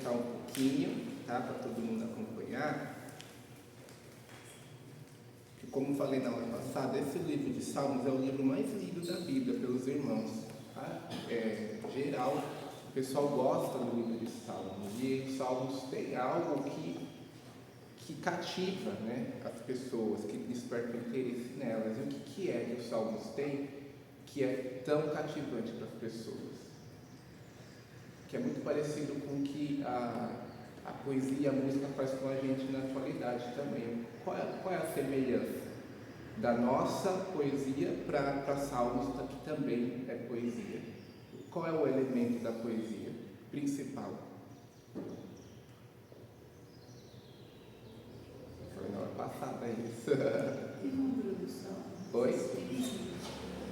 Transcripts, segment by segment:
explicar um pouquinho, tá? Para todo mundo acompanhar. Que, como falei na aula passada, esse livro de Salmos é o livro mais lido da Bíblia pelos irmãos. Tá? Geral, o pessoal gosta do livro de Salmos. E os Salmos tem algo que cativa, né, as pessoas, que desperta interesse nelas. E o que é que os Salmos têm que é tão cativante para as pessoas? Que é muito parecido com o que a poesia e a música faz com a gente na atualidade também. Qual é a semelhança da nossa poesia para Salmos, que também é poesia? Qual é o elemento da poesia principal? Foi na hora passada isso. Que número do Salmo? Oi?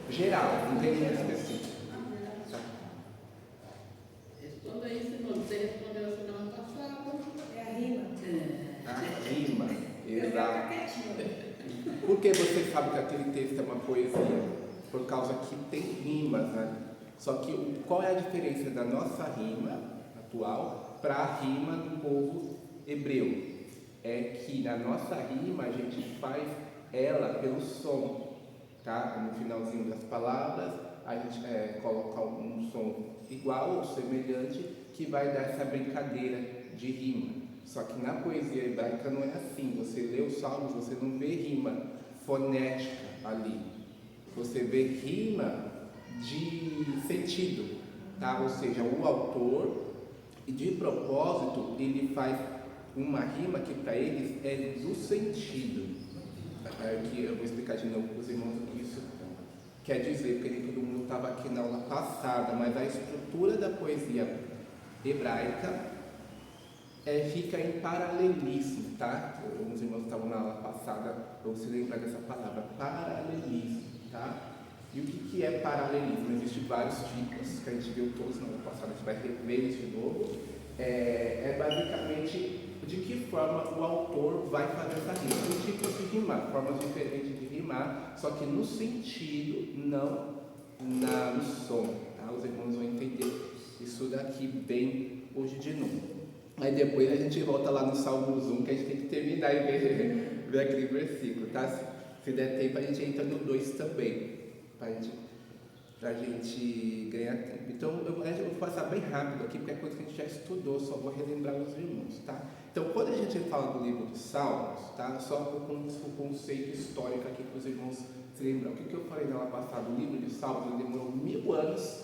Geral, não tem nenhum específico. Tá. Responda aí, Simone. Você respondeu a semana passada. É a rima. A rima, exato. Por que você sabe que aquele texto é uma poesia? Por causa que tem rimas, né? Só que qual é a diferença da nossa rima atual para a rima do povo hebreu? É que na nossa rima a gente faz ela pelo som, tá? No finalzinho das palavras a gente coloca um som igual ou semelhante que vai dar essa brincadeira de rima. Só que na poesia hebraica não é assim. Você lê os salmos, você não vê rima fonética ali. Você vê rima de sentido, tá? Ou seja, o autor, de propósito, ele faz uma rima que para eles é do sentido. Aqui eu vou explicar de novo para os irmãos o que isso quer dizer, porque nem todo mundo estava aqui na aula passada, mas a estrutura da poesia hebraica fica em paralelismo, tá? Os irmãos estavam na aula passada, vão se lembrar dessa palavra, paralelismo, tá? E o que é paralelismo? Existem vários tipos, que a gente viu todos na aula passada, a gente vai rever isso de novo. Basicamente de que forma o autor vai fazer essa rima. Tem tipos de rimar, formas diferentes de rimar, só que no sentido, não no som, tá? Os irmãos vão entender isso daqui bem hoje de novo. Aí depois a gente volta lá no Salmos 1, que a gente tem que terminar e ver aquele versículo, tá? Se der tempo a gente entra no 2 também, pra gente ganhar tempo. Então eu vou passar bem rápido aqui, porque é coisa que a gente já estudou, só vou relembrar os irmãos, tá? Então quando a gente fala do livro de Salmos, tá? Só com o conceito histórico aqui para os irmãos se lembrar. O que eu falei na aula passada? O livro de Salmos ele demorou 1000 anos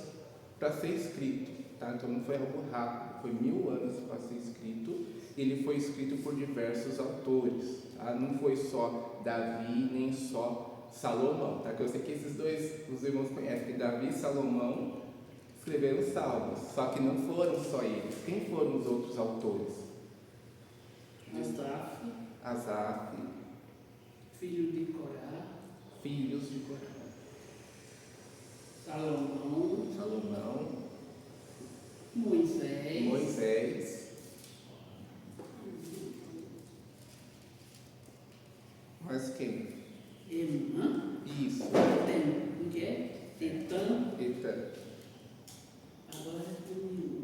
para ser escrito, tá? Então não foi algo rápido, foi 1000 anos para ser escrito. Ele foi escrito por diversos autores, tá? Não foi só Davi, nem só Salomão, tá? Que eu sei que esses dois os irmãos conhecem, que Davi e Salomão escreveram os Salmos, só que não foram só eles. Quem foram os outros autores? Asaf, Filho de Corá. filhos de Corá. Salomão, Moisés, mas quem? Emã. Isso. O que é? Tetã. Agora é comigo.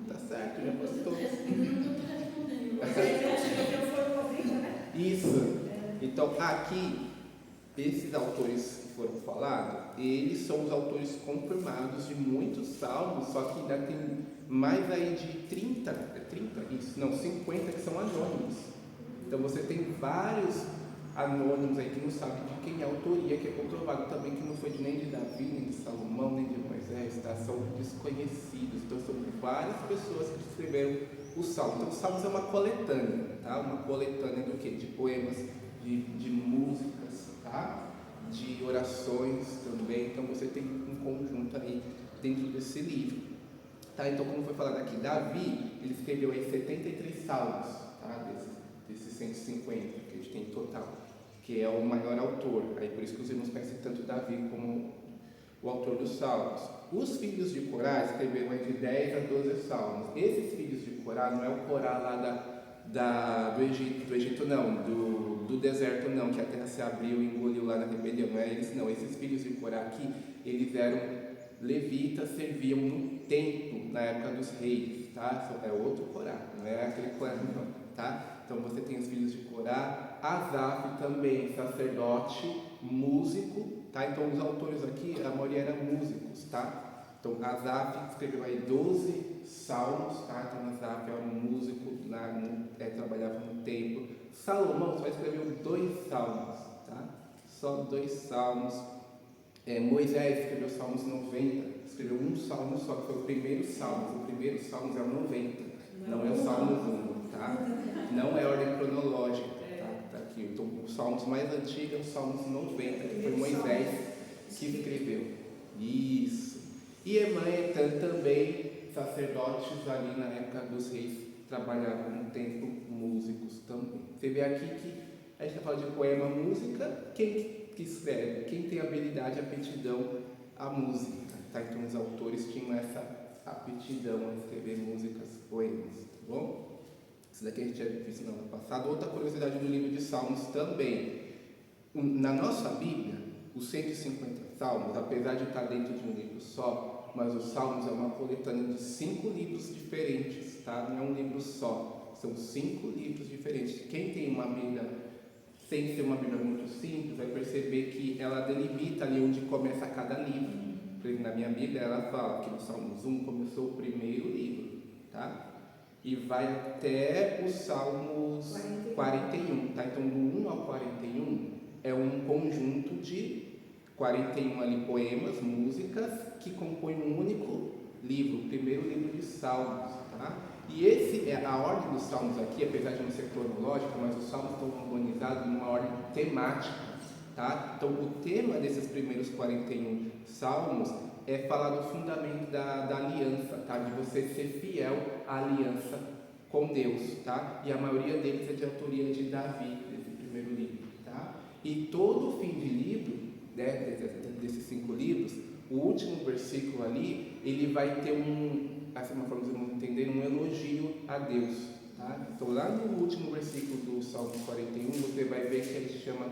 Tá certo, já Você postou. está respondendo, eu estou respondendo. Eu for ouvir, né? Isso. Então, aqui, esses autores que foram falados, eles são os autores confirmados de muitos salmos, só que ainda tem mais aí de 30, isso? Não, 50 que são anônimos. Então você tem vários anônimos aí que não sabem de quem é a autoria, que é comprovado também que não foi nem de Davi, nem de Salomão, nem de Moisés, tá? São desconhecidos. Então são várias pessoas que escreveram o Salmo. Então o Salmos é uma coletânea, tá? Uma coletânea do quê? De poemas, de músicas, tá? De orações também. Então você tem um conjunto aí dentro desse livro, tá? Então, como foi falado aqui, Davi, ele escreveu aí 73 salmos, tá? Desses 150 que a gente tem em total, que é o maior autor. Aí por isso que os irmãos conhecem tanto Davi como o autor dos salmos. Os filhos de Corá escreveram aí de 10 a 12 salmos. Esses filhos de Corá não é o Corá lá do Egito não, do deserto não, que a terra se abriu e engoliu lá na rebelião, não é eles não. Esses filhos de Corá aqui, eles eram levitas, levitas serviam no templo na época dos reis, tá? É outro Corá, não é aquele Corá, não, tá? Então você tem os filhos de Corá, Asaf também, sacerdote, músico, tá? Então os autores aqui, a maioria eram músicos, tá? Então Asaf escreveu aí 12 salmos, tá? Então Asaf era um músico, trabalhava no templo. Salomão só escreveu 2 salmos, tá? Só 2 salmos. Moisés escreveu Salmos 90, escreveu um salmo só, que foi o primeiro salmo. O primeiro salmo é o 90, não é o Salmo 1, tá? Não é ordem cronológica, tá aqui. Então, os salmos mais antigos é o Salmos 90, que foi Moisés que escreveu. Isso. E Emã-Etã também, sacerdotes ali na época dos reis, trabalhavam no templo, músicos também. Você vê aqui que a gente fala de poema, música, quem que escreve, quem tem habilidade, aptidão à música, tá? Então os autores tinham essa aptidão a escrever músicas, poemas, tá bom? Isso daqui a gente já viu no ano passado. Outra curiosidade do livro de Salmos também, na nossa Bíblia, os 150 salmos, apesar de estar dentro de um livro só, mas os Salmos é uma coletânea de 5 livros diferentes, tá? Não é um livro só, são 5 livros diferentes. Quem tem uma Bíblia, sem ser uma Bíblia muito simples, vai perceber que ela delimita ali onde começa cada livro. Por exemplo, na minha Bíblia ela fala que no Salmos 1 começou o primeiro livro, tá? E vai até os Salmos 41, tá? Então do 1 ao 41 é um conjunto de 41 ali poemas, músicas, que compõem um único livro, o primeiro livro de Salmos, tá? E esse é a ordem dos salmos aqui, apesar de não ser cronológica, mas os salmos estão organizados numa ordem temática, tá? Então o tema desses primeiros 41 salmos é falar do fundamento da aliança, tá? De você ser fiel à aliança com Deus, tá? E a maioria deles é de autoria de Davi, desse primeiro livro, tá? E todo o fim de livro, né, desses 5 livros, o último versículo ali, ele vai ter assim, uma forma de vocês entender, um elogio a Deus, tá? Então lá no último versículo do Salmo 41, você vai ver que ele chama,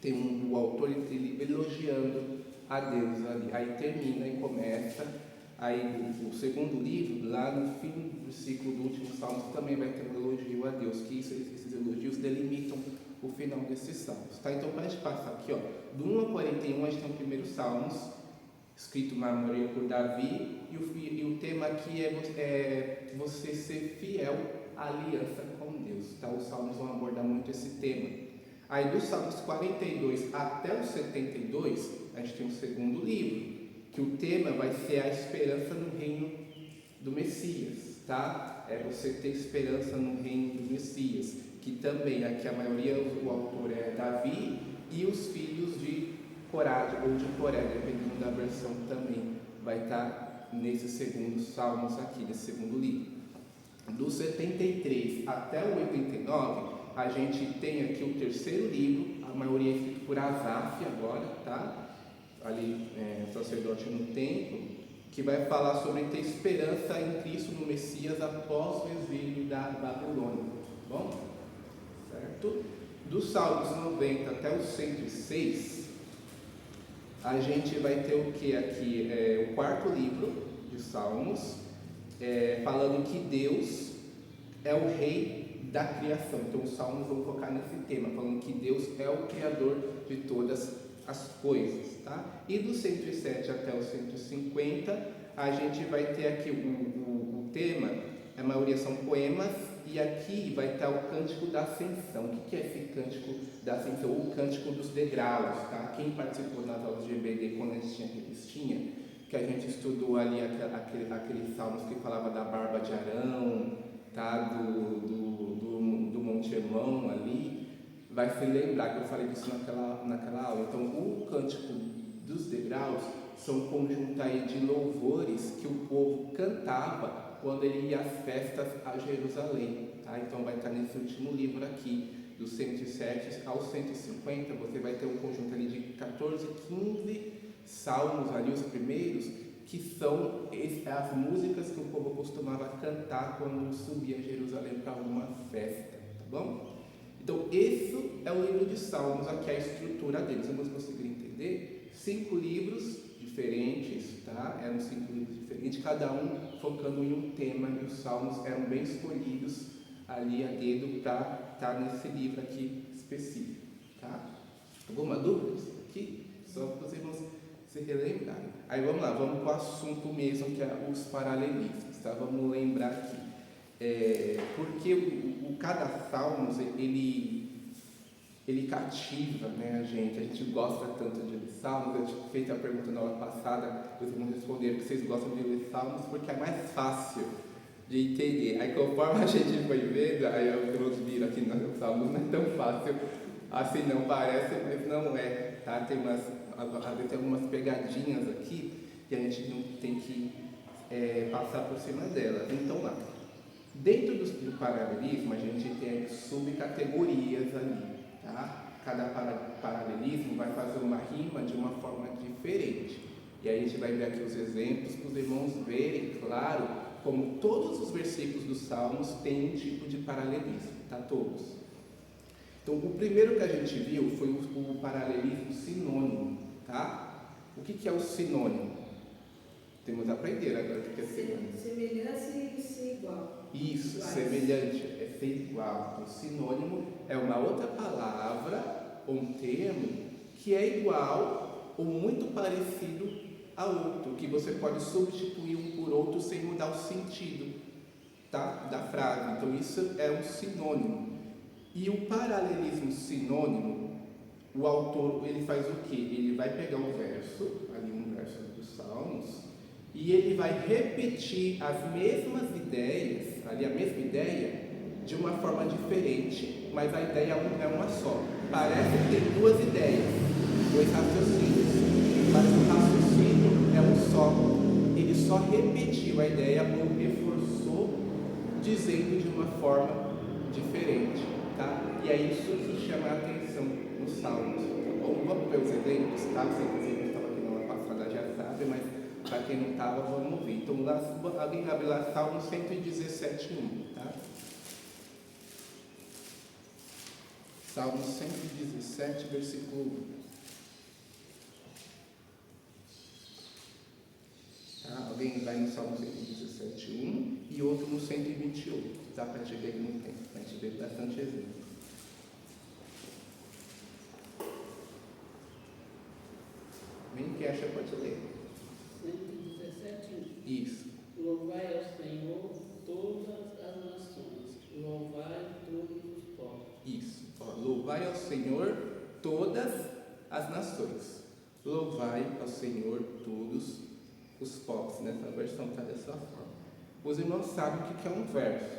tem o autor ele elogiando a Deus ali, aí termina e começa, aí o segundo livro, lá no fim do versículo do último Salmo, também vai ter um elogio a Deus, que esses elogios delimitam o final desses salmos, tá? Então para a gente passar aqui, ó, do 1 a 41 a gente tem o primeiro Salmos, escrito na maioria por Davi, e o tema aqui é você ser fiel à aliança com Deus, tá? Os salmos vão abordar muito esse tema. Aí dos Salmos 42 até os 72, a gente tem um segundo livro, que o tema vai ser a esperança no reino do Messias, tá? É você ter esperança no reino do Messias, que também, aqui a maioria, o autor é Davi, e os filhos de Corá, ou de Coré, dependendo da versão também, vai estar nesses segundos salmos aqui, nesse segundo livro. Do 73 até o 89, a gente tem aqui o terceiro livro, a maioria é escrito por Asaf agora, tá? Ali, sacerdote no templo, que vai falar sobre ter esperança em Cristo no Messias após o exílio da Babilônia, tá bom? Certo? Dos Salmos 90 até os 106, a gente vai ter o que aqui? O quarto livro de Salmos, falando que Deus é o rei da criação. Então os Salmos vão focar nesse tema, falando que Deus é o criador de todas as coisas, tá? E do 107 até o 150, a gente vai ter aqui o tema, a maioria são poemas, e aqui vai estar o Cântico da Ascensão. O que é esse Cântico da Ascensão? O Cântico dos Degraus, tá? Quem participou nas aulas de EBD quando a gente tinha revistinha, que a gente estudou ali aqueles salmos que falava da barba de Arão, tá? Do Monte Hermon ali, vai se lembrar que eu falei disso naquela aula. Então, o Cântico dos Degraus são um conjunto aí de louvores que o povo cantava quando ele ia às festas a Jerusalém, tá? Então vai estar nesse último livro aqui, do 107 ao 150, você vai ter um conjunto ali de 14, 15 salmos ali, os primeiros, que são as músicas que o povo costumava cantar quando subia a Jerusalém para alguma festa, tá bom? Então esse é o livro de Salmos, aqui é a estrutura deles, vamos conseguir entender? 5 livros de diferentes, tá? Eram 5 livros diferentes, cada um focando em um tema, e os salmos eram bem escolhidos ali a dedo para estar nesse livro aqui específico, tá? Alguma dúvida disso aqui? Só para os irmãos se relembrarem. Aí vamos lá, vamos para o assunto mesmo, que é os paralelismos, tá? Vamos lembrar aqui. Porque cada salmos, ele cativa, né, a gente gosta tanto de ler salmos. Eu tinha feito a pergunta na hora passada, os irmãos responderam que vocês gostam de ler salmos porque é mais fácil de entender. Aí conforme a gente foi vendo, aí os irmãos viram aqui nos salmos, não é tão fácil assim, não parece, mas não é, tá? Às vezes tem algumas pegadinhas aqui que a gente não tem que passar por cima delas. Então lá, dentro do paralelismo, a gente tem subcategorias ali, tá? Cada paralelismo vai fazer uma rima de uma forma diferente. E aí a gente vai ver aqui os exemplos para os irmãos verem, claro, como todos os versículos dos Salmos têm um tipo de paralelismo, tá? Todos. Então, o primeiro que a gente viu foi o paralelismo sinônimo, tá? O que é o sinônimo? Temos a aprender agora o que é sinônimo. Semelhança e ser igual. Isso, Iguais. semelhante, é ser igual. Então, sinônimo é uma outra palavra, um termo, que é igual ou muito parecido a outro, que você pode substituir um por outro sem mudar o sentido, tá? Da frase. Então, isso é um sinônimo. E o paralelismo sinônimo, o autor, ele faz o quê? Ele vai pegar um verso, ali um verso dos Salmos, e ele vai repetir as mesmas ideias, ali a mesma ideia, de uma forma diferente, mas a ideia é uma só. Parece que tem duas ideias, dois raciocínios, mas o raciocínio é um só. Ele só repetiu a ideia ou reforçou, dizendo de uma forma diferente, tá? E é isso que chama a atenção nos Salmos. Bom, vamos ver os exemplos, tá? Você, inclusive, estava aqui na hora passada, já sabe, mas para quem não estava, vamos ver. Então, lá, alguém abre lá Salmo 117:1, tá? Salmo 117, versículo 1. Tá? Alguém vai no Salmo 117:1 e outro no 128, tá? Para a gente ver que não tem, para a gente ver bastante exemplo. Quem acha pode ler. 117. Isso. Louvai ao Senhor todas as nações, louvai todos os povos. Isso. Ó, louvai ao Senhor todas as nações. Louvai ao Senhor todos os povos. Nessa versão está dessa forma. Os irmãos sabem o que é um verso,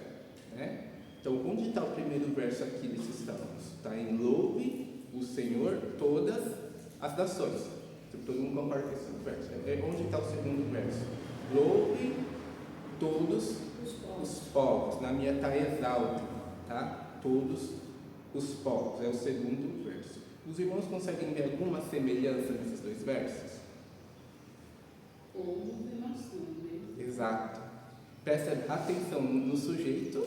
né? Então, onde está o primeiro verso aqui desses salmos? Está em louve o Senhor todas as nações. Todo mundo concorda com esse verso. Onde está o segundo verso? Louve todos os povos. Na minha está exalte, tá? Todos os povos. É o segundo verso. Os irmãos conseguem ver alguma semelhança nesses dois versos? Povos e nações, né? Exato. Presta atenção no sujeito,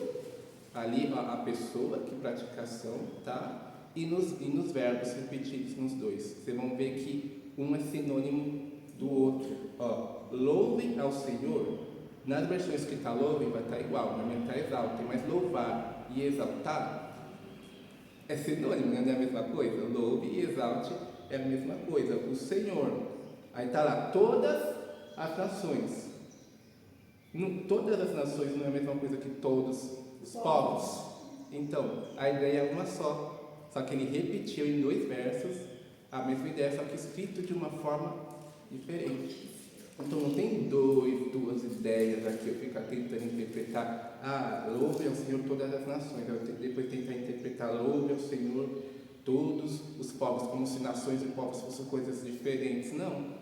ali a pessoa que pratica a ação, tá? E nos verbos repetidos nos dois. Vocês vão ver que um é sinônimo do outro. Ó, louve ao Senhor. Nas versões que está louve vai estar igual, na minha está exalte, mas louvar e exaltar é sinônimo, não é a mesma coisa? Louve e exalte é a mesma coisa. O Senhor, aí está lá, todas as nações. Todas as nações não é a mesma coisa que todos os povos. Então, a ideia é uma só. Só que ele repetiu em dois versos a mesma ideia, só que escrito de uma forma diferente. Então não tem duas ideias aqui, eu fico tentando interpretar, louve ao Senhor todas as nações, eu depois tentar interpretar louve ao Senhor todos os povos, como se nações e povos fossem coisas diferentes. Não,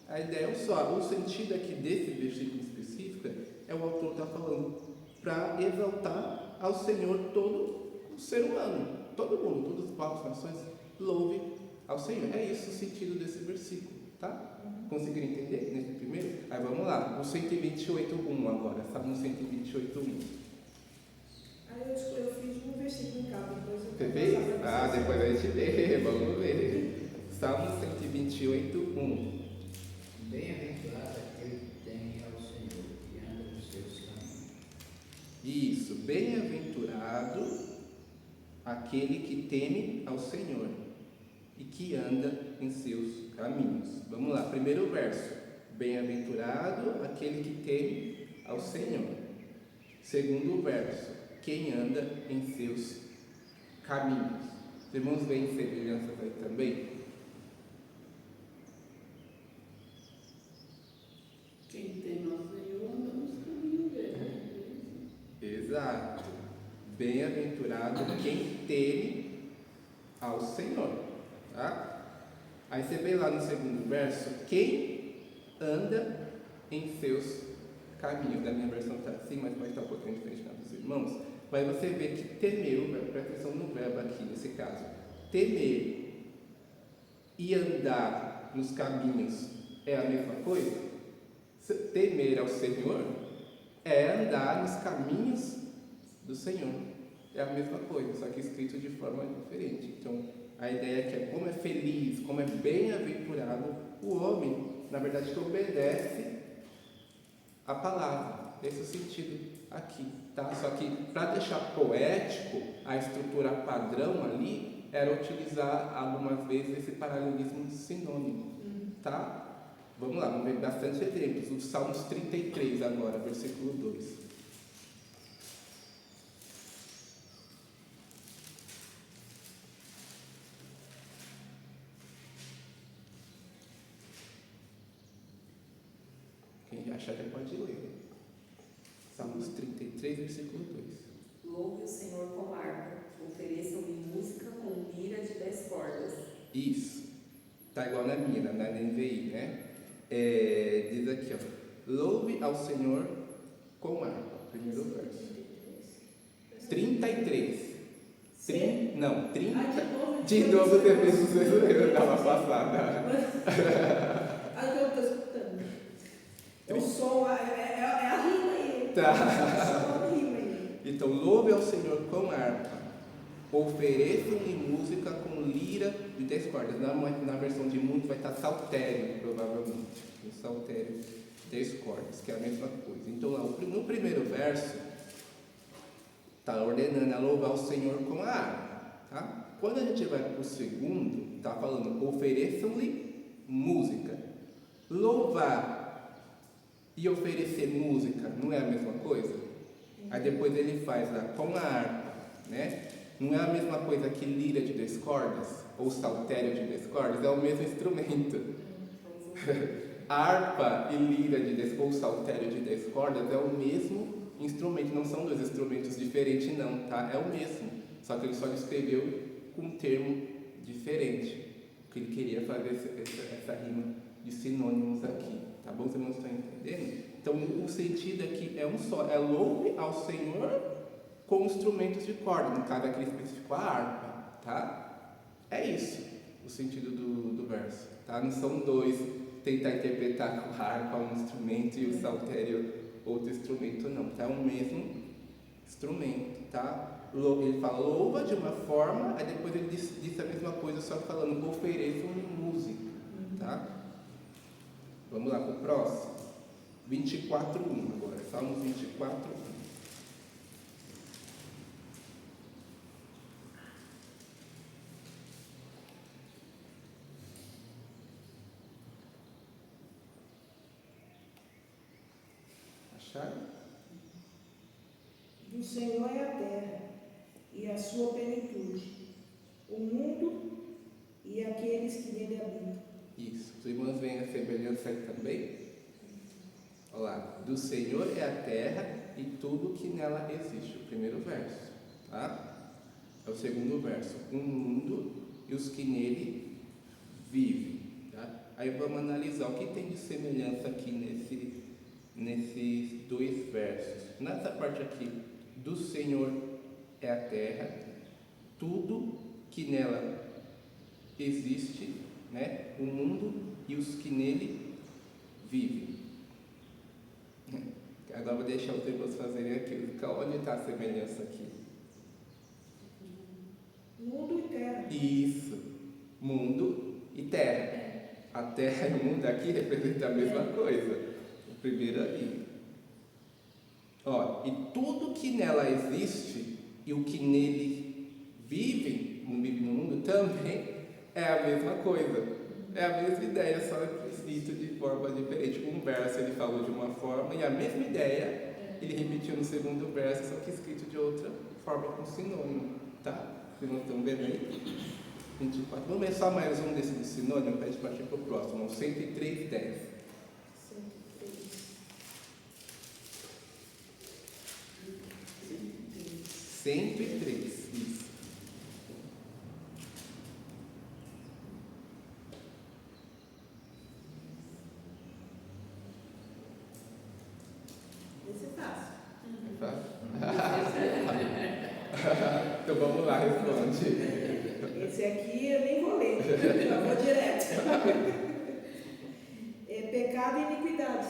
a ideia é só. O sentido aqui desse versículo específico é o autor está falando para exaltar ao Senhor todo o ser humano, todo mundo, todos os povos, nações, louve ao Senhor. É isso o sentido desse versículo, tá? Conseguiram entender nesse primeiro? Aí vamos lá, o 128:1 agora, Salmo 128:1. Aí eu fiz um versículo em cada, depois eu Você fez? Depois a gente vê, vamos ver. Salmo 128:1. Bem-aventurado aquele que teme ao Senhor e anda nos seus caminhos. Isso, bem-aventurado aquele que teme ao Senhor e que anda em seus caminhos. Vamos lá, primeiro verso. Bem-aventurado aquele que teme ao Senhor. Segundo verso, quem anda em seus caminhos. Os irmãos veem semelhanças aí também? Quem tem ao Senhor anda nos caminhos dele. Exato. Bem-aventurado quem teme ao Senhor. Tá? Aí você vê lá no segundo verso, quem anda em seus caminhos. Da minha versão está assim, mas pode estar um pouquinho diferente na dos irmãos. Mas você vê que temer, presta atenção no verbo aqui nesse caso. Temer e andar nos caminhos é a mesma coisa? Temer ao Senhor é andar nos caminhos do Senhor. É a mesma coisa, só que escrito de forma diferente. Então, a ideia é que é como é feliz, como é bem-aventurado o homem, na verdade, que obedece a palavra. Esse é o sentido aqui, tá? Só que, para deixar poético, a estrutura padrão ali era utilizar algumas vezes esse paralelismo sinônimo, tá? Vamos lá, vamos ver bastante exemplos. O Salmos 33 agora, versículo 2. Quem achar que pode ler. Salmos 33, versículo 2. Louve o Senhor com harpa, ofereçam-lhe música com lira de 10 cordas. Isso. Tá igual na minha, na NVI, né? Diz aqui, ó. Louve ao Senhor com harpa. Primeiro verso. 33. Não, 30. De novo, depois eu estava passada. Aí eu estou escutando. O som é a rima aí. Tá. O som é a rima aí. Então, louve ao Senhor com harpa. Ofereçam-lhe música com lira de 10 cordas. Na versão de muitos vai estar saltério, provavelmente. Um saltério 10 cordas, que é a mesma coisa. Então, lá, no primeiro verso, está ordenando a louvar o Senhor com a harpa. Tá? Quando a gente vai para o segundo, está falando, ofereçam-lhe música. Louvar e oferecer música não é a mesma coisa? Aí depois ele faz lá com a harpa, né? Não é a mesma coisa que lira de 10 cordas ou saltério de 10 cordas, é o mesmo instrumento. Harpa e lira de 10 ou saltério de 10 cordas é o mesmo instrumento, não são dois instrumentos diferentes não, tá? É o mesmo, só que ele só escreveu com um termo diferente, porque ele queria fazer essa rima de sinônimos aqui, tá bom? Vocês não estão entendendo? Então o sentido aqui é um só, é louve ao Senhor com instrumentos de corda, no caso aqui específico a harpa, tá? É isso o sentido do verso, tá? Não são dois tentar interpretar com a harpa um instrumento e o saltério outro instrumento, não, tá? É o mesmo instrumento, tá? Ele fala louva de uma forma, aí depois ele diz a mesma coisa, só falando ofereçam-lhe música, tá? Vamos lá para o próximo. 24:1 agora, Salmos 24:1. Acharam? Do Senhor é a terra e a sua plenitude, o mundo e aqueles que nele habitam. Isso. Os irmãos veem a semelhança aí também? Olha lá. Do Senhor é a terra e tudo que nela existe. O primeiro verso. Tá? É o segundo verso. O mundo e os que nele vivem. Tá? Aí vamos analisar o que tem de semelhança aqui nesses dois versos. Nessa parte aqui, do Senhor é a terra, tudo que nela existe, né? O mundo e os que nele vivem. Agora vou deixar os irmãos fazerem aquilo. Onde está a semelhança aqui? Mundo e terra. Isso, mundo e terra. A terra e o mundo aqui representam a mesma coisa. O primeiro ali. Ó, e tudo que nela existe e o que nele vive no mundo também é a mesma coisa. É a mesma ideia, só escrito de forma diferente. Um verso ele falou de uma forma e a mesma ideia ele repetiu no segundo verso, só que escrito de outra forma, com sinônimo, tá? Vocês não estão vendo aí? 24. Vamos ver só mais um desse de sinônimo para a gente partir para o próximo. 103, 10. 103, isso. Esse é fácil. Tá? Então vamos lá, responde. Esse aqui eu nem vou ler, eu vou direto. É pecado e iniquidade.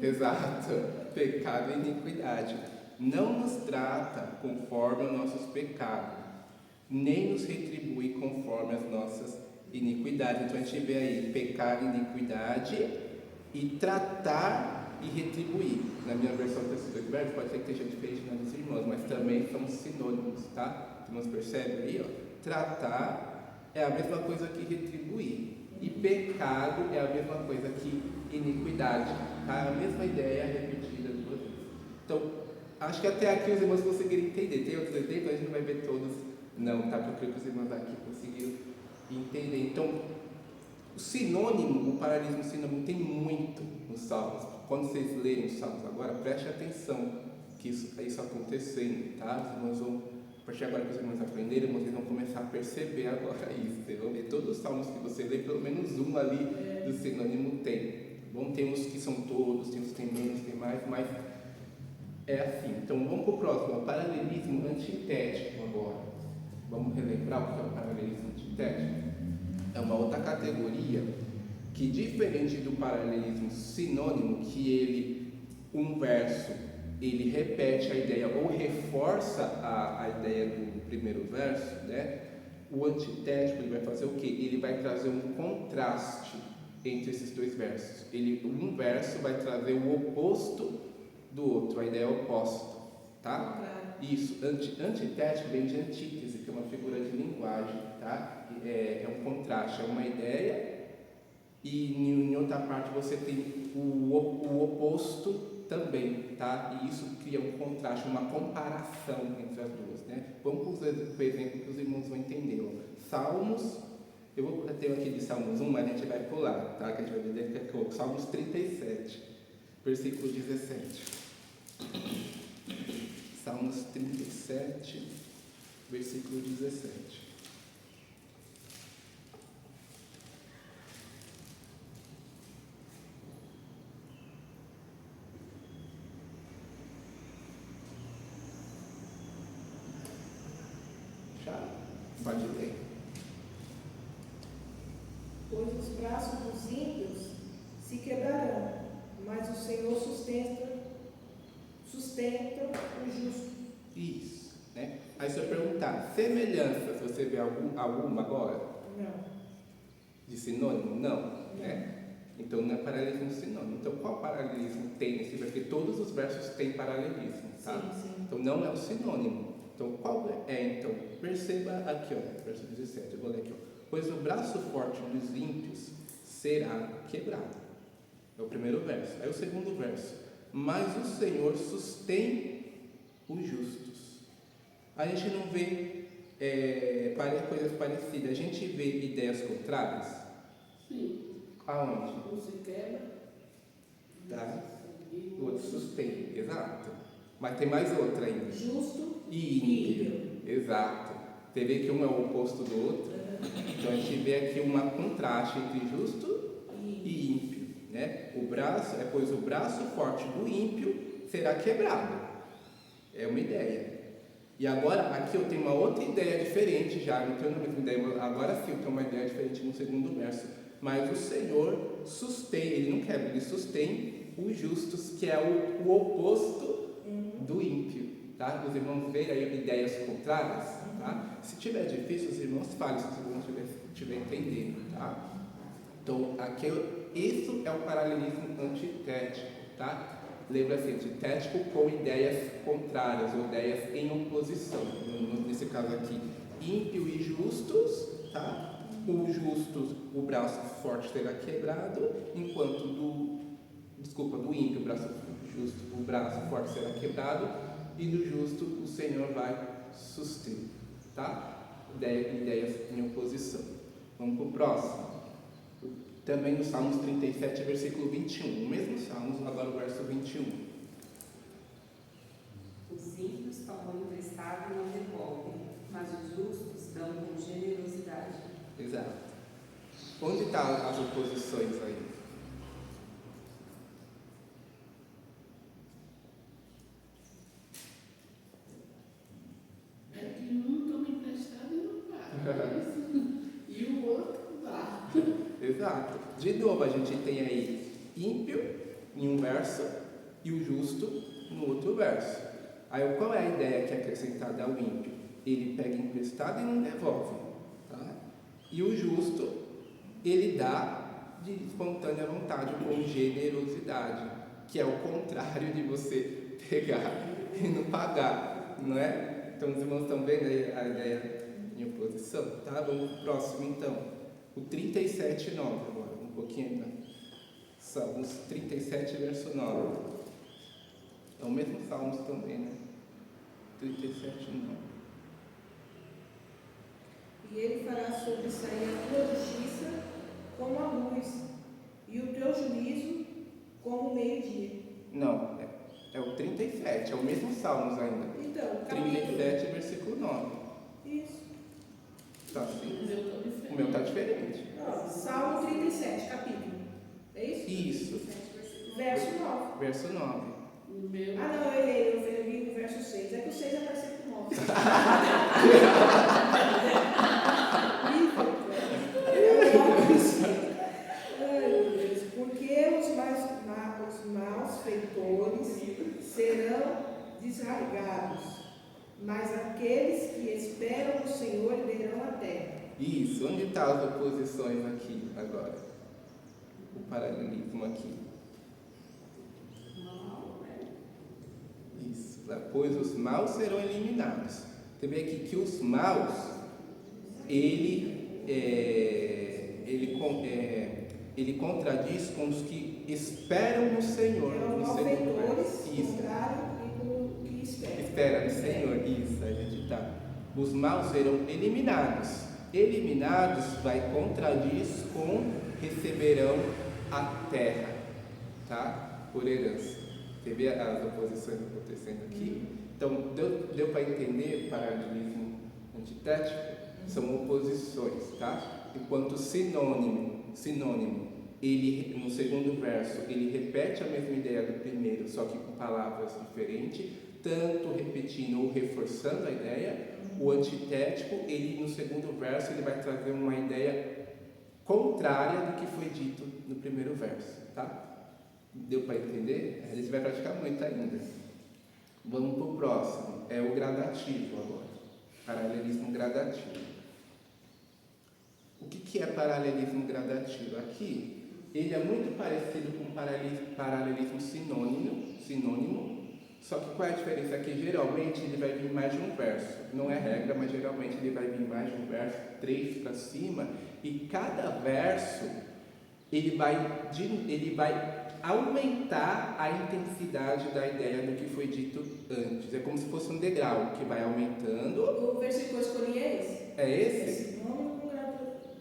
Exato. Pecado e iniquidade. Não nos trata conforme os nossos pecados, nem nos retribui conforme as nossas iniquidades. Então a gente vê aí pecado e iniquidade e tratar e retribuir. Na minha versão desses dois verbos pode ser que esteja diferente na dos irmãos, mas também são sinônimos, tá? Os irmãos percebem aí, ó? Tratar é a mesma coisa que retribuir. E pecado é a mesma coisa que iniquidade. Tá? A mesma ideia repetida duas vezes. Então, acho que até aqui os irmãos conseguiram entender. Tem outros exemplos, a gente não vai ver todos, não, tá? Porque eu creio que os irmãos aqui conseguiram entender. Então, o sinônimo, o paralelismo sinônimo tem muito nos Salmos. Quando vocês lerem os Salmos agora, preste atenção que isso acontecendo, tá? Os irmãos vão, a partir agora que os irmãos aprenderam, vocês vão começar a perceber agora isso. Vocês vão ver todos os Salmos que você lê, pelo menos um ali do sinônimo tem. Bom, tem uns que são todos, tem uns que tem menos, tem mais, mas é assim. Então vamos para o próximo, o paralelismo antitético agora. Vamos relembrar o que é o paralelismo antitético? É uma outra categoria que, diferente do paralelismo sinônimo, que ele, um verso, ele repete a ideia ou reforça a ideia do primeiro verso, né? O antitético ele vai fazer o quê? Ele vai trazer um contraste entre esses dois versos. Um verso vai trazer o oposto do outro, a ideia oposta, tá? Isso, antitético vem de antítese, que é uma figura de linguagem, tá? É um contraste, é uma ideia e em outra parte você tem o oposto também, tá? E isso cria um contraste, uma comparação entre as duas, né? Vamos para o exemplo que os irmãos vão entender. Ó. Salmos, eu vou ter aqui de Salmos 1, mas a gente vai pular, tá? Que a gente vai ver daqui a pouco. Salmos 37, versículo 17. Salmos 37, versículo 17. Pode ler. Pois os braços dos ímpios se quebrarão, mas o Senhor sustenta o justo. Isso, né? Aí se eu perguntar, semelhanças, você vê alguma agora? Não. De sinônimo? Não, né? Então não é paralelismo sinônimo. Então qual paralelismo tem nesse verso? Porque todos os versos têm paralelismo, tá? Sim. Então não é o sinônimo. Então qual é? Então, perceba aqui, ó, verso 17, eu vou ler aqui, ó. Pois o braço forte dos ímpios será quebrado. É o primeiro verso. Aí o segundo verso. Mas o Senhor sustém os justos. A gente não vê coisas parecidas. A gente vê ideias contrárias. Sim. Aonde? Um se quebra. Tá? O outro sustém. Exato. Mas tem mais outra ainda. Justo E ímpio. Exato. Você vê que um é o oposto do outro. Então a gente vê aqui um contraste entre justo e ímpio. Né? Pois o braço forte do ímpio será quebrado. É uma ideia. E agora, aqui eu tenho uma outra ideia diferente já, não tenho a mesma ideia, agora sim eu tenho uma ideia diferente no segundo verso. Mas o Senhor sustém, Ele não quebra, Ele sustém os justos, que é o oposto do ímpio. Tá? Os irmãos veem aí ideias contrárias. Tá? Se tiver difícil, os irmãos falem, se os irmãos estiverem entendendo. Tá? Então, isso é o paralelismo antitético, tá? Lembra assim, antitético com ideias contrárias, ou ideias em oposição. Nesse caso aqui, ímpio e justos, tá? O justos, o braço forte será quebrado, enquanto do ímpio, o braço forte será quebrado, e do justo o Senhor vai suster, tá? Ideias em oposição. Vamos para o próximo. Também no Salmos 37, versículo 21. O mesmo Salmos, agora o verso 21. Os ímpios tomam emprestado e não devolvem, mas os justos dão com generosidade. Exato. Onde estão as oposições aí? É que um toma emprestado e não paga. E o outro dá. Exato. De novo, a gente tem aí ímpio em um verso e o justo no outro verso. Aí qual é a ideia que é acrescentada ao ímpio? Ele pega emprestado e não devolve. Tá? E o justo, ele dá de espontânea vontade, com generosidade, que é o contrário de você pegar e não pagar, não é? Então os irmãos estão vendo aí a ideia em oposição? Tá? Vamos para o próximo então. O 37,9 agora, um pouquinho, né? Salmos 37, verso 9. É o mesmo Salmos também, né? 37,9. E ele fará sobressair a tua justiça como a luz, e o teu juízo como o meio-dia. Não, é o 37, é o mesmo Salmos ainda. Então, capítulo. 37, versículo 9. Isso. Tá assim? O O meu está diferente. Ó, Salmo 37, capítulo. É isso? Isso, Verso 9. verso 9. O meu. Ah, não, eu li no verso 6. É que o 6 apareceu com 9. Ai, meu Deus. Porque os maus feitores serão desarraigados, mas aqueles que esperam no Senhor herdarão a terra. Isso, onde estão as oposições aqui agora? O paralelismo aqui. Isso, pois os maus serão eliminados. Você vê aqui que os maus, ele contradiz com os que esperam no Senhor. É os No segundo malfeitores, verso. Isso. contrário e com o que espera. Espera no Senhor, isso, a gente está. Os maus serão eliminados. Eliminados vai contradiz com receberão a terra, tá? Por herança. Você vê as oposições acontecendo aqui? Então, deu para entender o paralelismo antitético? São oposições, tá? Enquanto sinônimo, ele, no segundo verso, ele repete a mesma ideia do primeiro, só que com palavras diferentes, tanto repetindo ou reforçando a ideia. O antitético, ele no segundo verso, ele vai trazer uma ideia contrária do que foi dito no primeiro verso, tá? Deu para entender? A gente vai praticar muito ainda. Vamos para o próximo, é o gradativo agora, paralelismo gradativo. O que é paralelismo gradativo? Aqui, ele é muito parecido com paralelismo sinônimo, só que qual é a diferença? Aqui, geralmente, ele vai vir mais de um verso. Não é regra, mas geralmente ele vai vir mais de um verso, 3 para cima, e cada verso, ele vai aumentar a intensidade da ideia do que foi dito antes. É como se fosse um degrau que vai aumentando. O versículo que eu escolhi é esse. É esse? Esse nome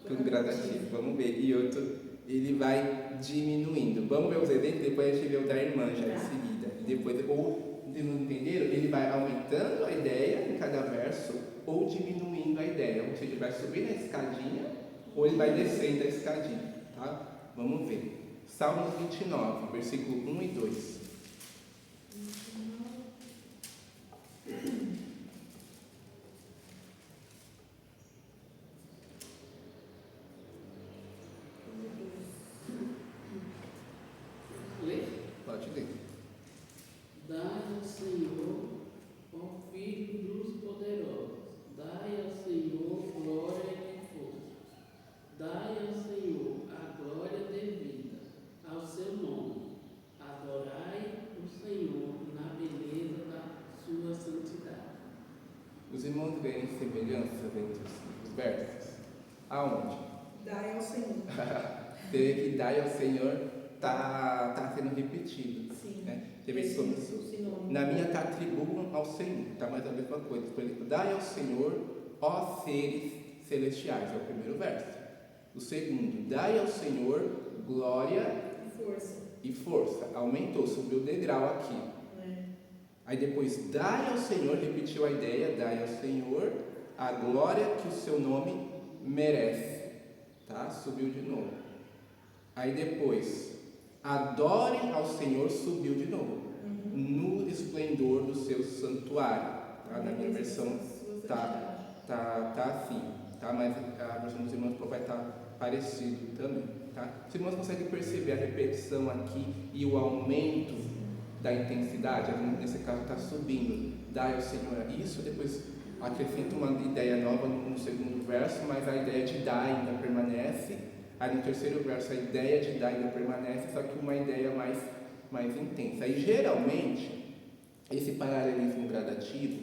Com gradativo, vamos ver. E outro, ele vai diminuindo. Vamos ver os exemplos, depois a gente vê o da irmã já em seguida. Depois, ou, não entenderam? Ele vai aumentando a ideia em cada verso ou diminuindo a ideia. Ou seja, ele vai subindo a escadinha ou ele vai descendo a escadinha. Tá? Vamos ver. Salmos 29, versículo 1 e 2. Lê. Pode ler. Dai ao Senhor, ó Filho dos poderosos, dai ao Senhor glória e força. Dai ao Senhor a glória semelhanças entre os versos? Aonde? Dai ao Senhor. Você vê que dai ao Senhor tá sendo repetido. Sim. Né? Você vê que como- Sinônimo. na minha está atribuam ao Senhor, tá mais a mesma coisa. Por exemplo, dai ao Senhor, ó seres celestiais, é o primeiro verso. O segundo, dai ao Senhor glória Força. e força. Aumentou, subiu o degrau aqui. É. Aí depois, dai ao Senhor, repetiu a ideia, dai ao Senhor a glória que o seu nome merece. Tá? Subiu de novo. Aí depois, adore ao Senhor, subiu de novo. No esplendor do seu santuário. Tá? Na minha versão tá assim. Tá? Mas a versão dos irmãos vai estar parecido também. Tá? Os irmãos conseguem perceber a repetição aqui e o aumento da intensidade. Nesse caso está subindo. Dai ao Senhor isso, depois acrescenta uma ideia nova no segundo verso, mas a ideia de dar ainda permanece. Aí no terceiro verso a ideia de dar ainda permanece, só que uma ideia mais intensa. E geralmente esse paralelismo gradativo,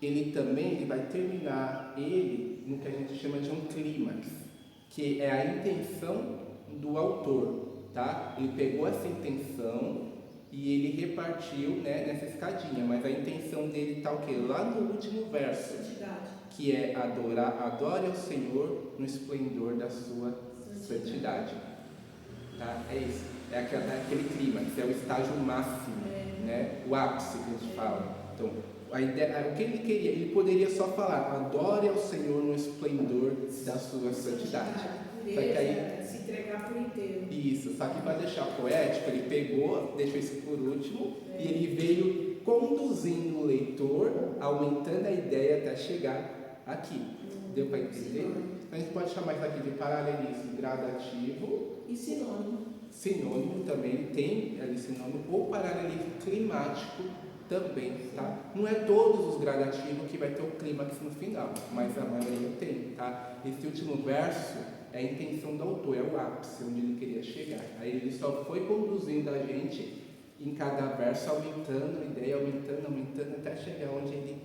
ele vai terminar no que a gente chama de um clímax, que é a intenção do autor, tá? Ele pegou essa intenção e ele repartiu, né, nessa escadinha, mas a intenção dele está o quê? Lá no último verso, que é adore ao Senhor no esplendor da sua santidade. Tá? É isso, é aquele clímax, é o estágio máximo, né? O ápice que a gente fala. Então, a ideia, o que ele queria, ele poderia só falar, adore ao Senhor no esplendor da sua santidade. Só que aí, se entregar por inteiro. isso, só que para deixar poético, ele pegou, deixou isso por último, e ele veio conduzindo o leitor, aumentando a ideia até chegar aqui. Deu para entender? Então a gente pode chamar isso aqui de paralelismo gradativo. E sinônimo. Sinônimo também tem ali sinônimo, ou paralelismo climático também, tá? Não é todos os gradativos que vai ter o clímax no final, mas a maioria tem, tá? Esse último verso é a intenção do autor, é o ápice onde ele queria chegar. Aí ele só foi conduzindo a gente em cada verso, aumentando a ideia, aumentando, até chegar onde ele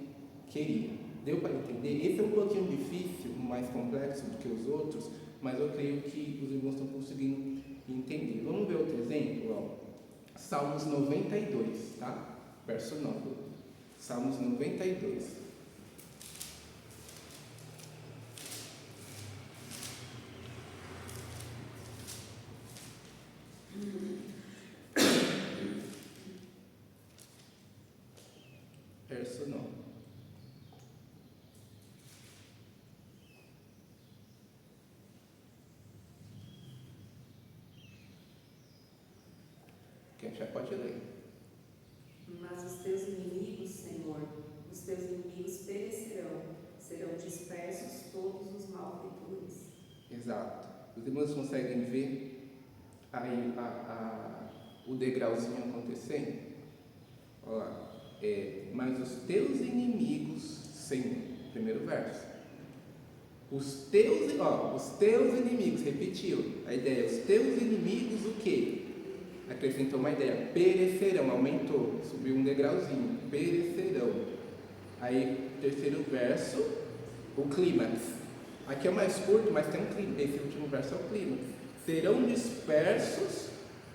queria. Deu para entender? Esse é um pouquinho difícil, mais complexo do que os outros, mas eu creio que os irmãos estão conseguindo entender. Vamos ver outro exemplo? Ó. Salmos 92, tá? Verso 9. Salmos 92. Verso 9. Quem já pode ler. Mas os teus inimigos, Senhor, os teus inimigos perecerão, serão dispersos todos os malfeitores. Exato. Os irmãos conseguem ver aí o degrauzinho acontecendo? Olha lá. Mas os teus inimigos, Senhor, primeiro verso. Os teus inimigos, repetiu a ideia, os teus inimigos o quê? Acrescentou uma ideia, perecerão, aumentou, subiu um degrauzinho, perecerão. Aí, terceiro verso, o clímax. Aqui é mais curto, mas tem um clímax, esse último verso é o clímax. Serão dispersos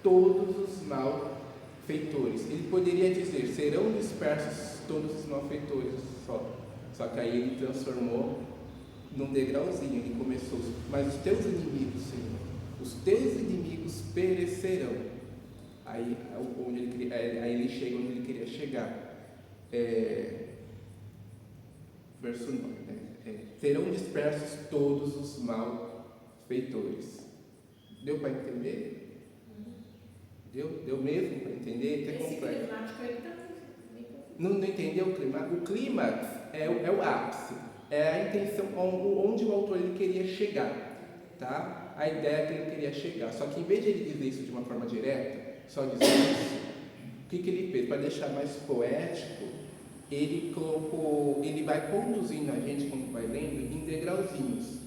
todos os malfeitores. Ele poderia dizer, serão dispersos todos os malfeitores só que aí ele transformou num degrauzinho, ele começou, mas os teus inimigos, Senhor, os teus inimigos perecerão. Aí ele chega onde ele queria chegar. Verso 9. Serão dispersos todos os malfeitores. Deu para entender? Deu mesmo para entender? É Esse complexo. climático aí está Não entendeu o clímax? O clímax é o ápice. É a intenção onde o autor ele queria chegar. Tá? A ideia que ele queria chegar. Só que em vez de ele dizer isso de uma forma direta, só dizer isso, o que ele fez? Para deixar mais poético, ele vai conduzindo a gente, quando vai lendo, em degrauzinhos,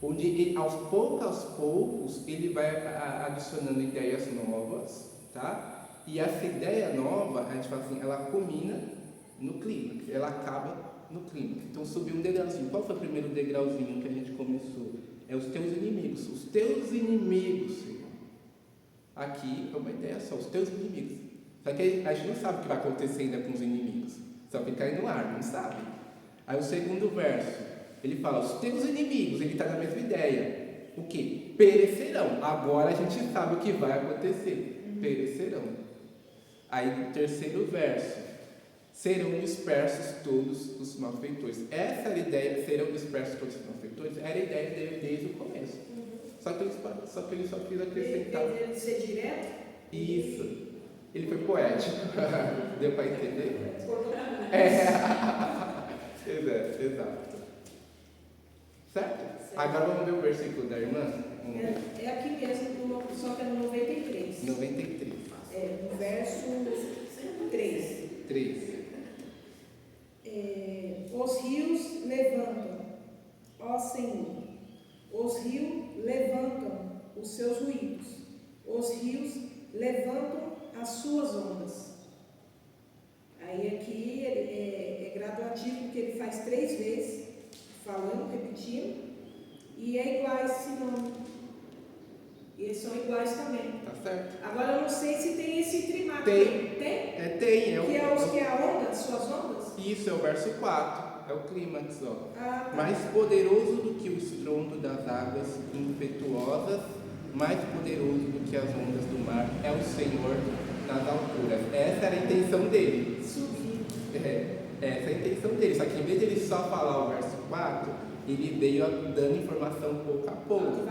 onde ele, aos poucos, ele vai adicionando ideias novas, tá? E essa ideia nova, a gente fala assim, ela culmina no clímax, ela acaba no clima. Então subiu um degrauzinho. Qual foi o primeiro degrauzinho que a gente começou? É os teus inimigos. Os teus inimigos, Senhor. Aqui é uma ideia só, os teus inimigos. Só que a gente não sabe o que vai acontecer ainda com os inimigos. Só fica aí no ar, não sabe. Aí o segundo verso, ele fala, os teus inimigos, ele está na mesma ideia. O que? Perecerão. Agora a gente sabe o que vai acontecer. Perecerão. Aí no terceiro verso, serão dispersos todos os malfeitores. Essa era a ideia, serão dispersos todos os malfeitores, era a ideia dele desde o começo. Só que ele só quis acrescentar. Ele ser direto? Isso. Ele foi poético. Deu para entender? Exato. Certo? Agora vamos ver o versículo da irmã. É aqui mesmo, só que é no 93. 93. No verso 3. 3. Os rios levantam, ó Senhor. Os rios levantam os seus ruídos. Os rios levantam as suas ondas. Aí aqui é graduativo, porque ele faz 3 vezes, falando, repetindo, e é igual a esse nome. E eles são iguais também. Tá certo? Agora eu não sei se tem esse trimato. Tem. Tem? Tem. Que é os que é a onda, as suas ondas? Isso, é o verso 4. É o clímax, ó. Tá. Mais poderoso do que o estrondo das águas impetuosas, mais poderoso do que as ondas do mar, é o Senhor nas alturas. Essa era a intenção dele. Subir. Essa é a intenção dele. Só que em vez de ele só falar o verso 4, ele veio dando informação pouco a pouco.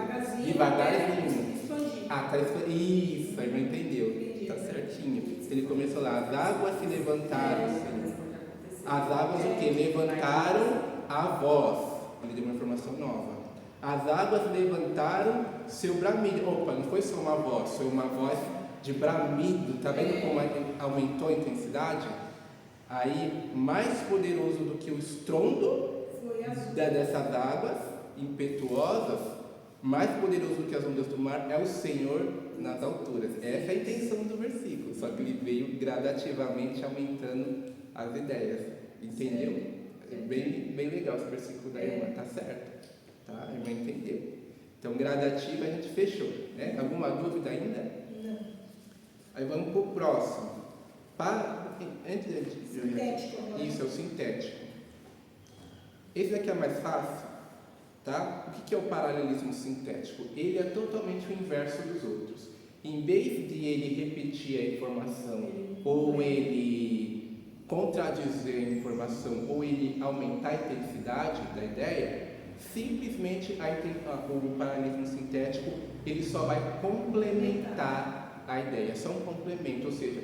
Devagarzinho. Expandir. Tá isso, a irmã entendeu. Entendi. Tá certinho. Ele começou lá, as águas se levantaram, Senhor. As águas o que? Levantaram a voz. Ele deu uma informação nova. As águas levantaram seu bramido. Opa, não foi só uma voz, foi uma voz de bramido. Tá vendo como aumentou a intensidade? Aí, mais poderoso do que o estrondo dessas águas impetuosas, mais poderoso do que as ondas do mar, é o Senhor nas alturas. Essa é a intenção do versículo, só que ele veio gradativamente aumentando as ideias. Entendeu? É bem legal esse versículo da irmã, tá certo? Tá? A irmã entendeu. Então, gradativo a gente fechou. Né? Alguma dúvida ainda? Não. Aí vamos para o próximo. Sintético. Isso, é o sintético. Esse daqui é mais fácil, tá? O que é o paralelismo sintético? Ele é totalmente o inverso dos outros. Em vez de ele repetir a informação, ou ele contradizer a informação, ou ele aumentar a intensidade da ideia, simplesmente o paralelismo sintético ele só vai complementar a ideia, é só um complemento, ou seja,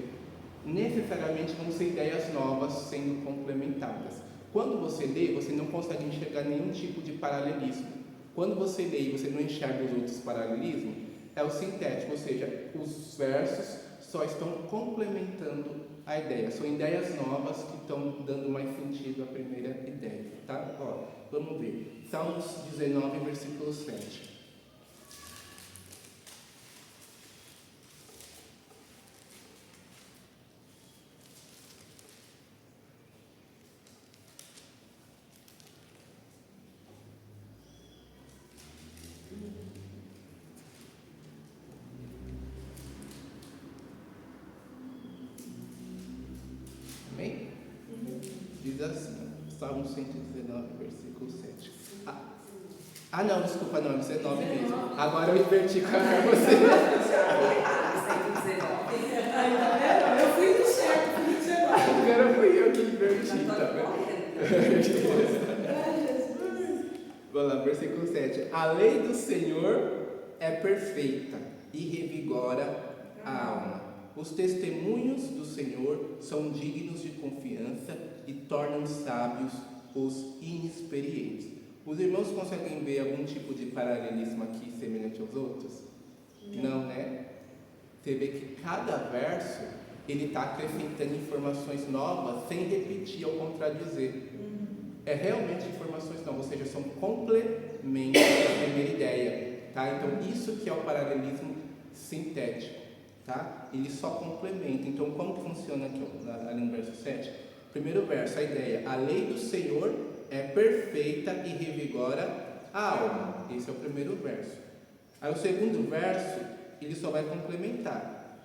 necessariamente vão ser ideias novas sendo complementadas. Quando você lê, você não consegue enxergar nenhum tipo de paralelismo. Quando você lê e você não enxerga os outros paralelismos, é o sintético, ou seja, os versos só estão complementando a ideia. São ideias novas que estão dando mais sentido à primeira ideia. Tá? Ó, vamos ver. Salmos 19, versículo 7. Amém? Diz assim, Salmo 119, versículo 7. Não, desculpa, não, 19 mesmo. Agora eu inverti com a você. Eu fui no certo, fui no 19. Agora fui eu que inverti, tá vendo? Vamos lá, versículo 7. A lei do Senhor é perfeita e revigora a alma. Os testemunhos do Senhor são dignos de confiança e tornam sábios os inexperientes. Os irmãos conseguem ver algum tipo de paralelismo aqui semelhante aos outros? Não, né? Você vê que cada verso ele está acrescentando informações novas sem repetir ou contradizer. É realmente informações novas, ou seja, são complementos da primeira ideia. Tá? Então, isso que é o paralelismo sintético. Tá? Ele só complementa. Então, como que funciona aqui ali no verso 7? Primeiro verso, a ideia: a lei do Senhor é perfeita e revigora a alma. Esse é o primeiro verso. Aí o segundo verso, ele só vai complementar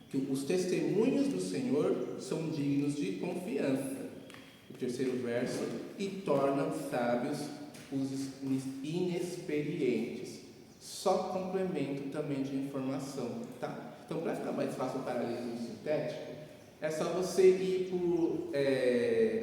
que os testemunhos do Senhor são dignos de confiança. O terceiro verso: e tornam sábios os inexperientes. Só complemento também de informação, tá? Então, para ficar mais fácil o paralelismo sintético, é só você ir por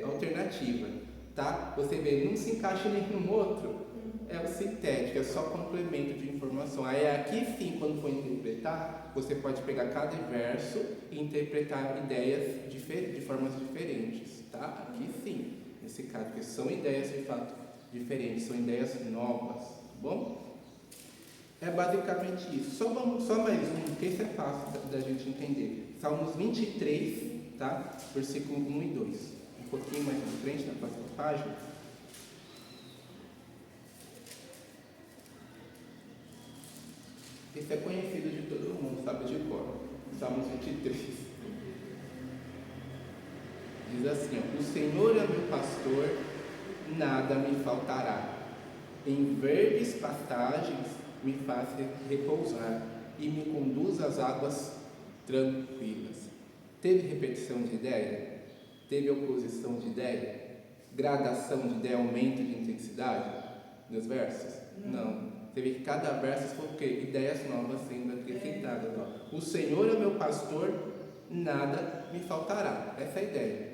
alternativa, tá? Você vê, não se encaixa nenhum outro, é o sintético, é só complemento de informação. Aí aqui sim, quando for interpretar, você pode pegar cada verso e interpretar ideias de formas diferentes, tá? Aqui sim, nesse caso, porque são ideias de fato diferentes, são ideias novas, tá bom? É basicamente isso. Só mais um, que esse é fácil da gente entender. Salmos 23, tá? Versículo 1 e 2. Um pouquinho mais à frente, na próxima página. Esse é conhecido de todo mundo, sabe de cor. Salmos 23. Diz assim, ó: o Senhor é meu pastor, nada me faltará. Em verdes pastagens me faz repousar e me conduz às águas tranquilas. Teve repetição de ideia? Teve oposição de ideia? Gradação de ideia, aumento de intensidade nos versos? Não. Teve que cada verso foi o quê? Ideias novas sendo acrescentadas. O Senhor é meu pastor, nada me faltará. Essa é a ideia.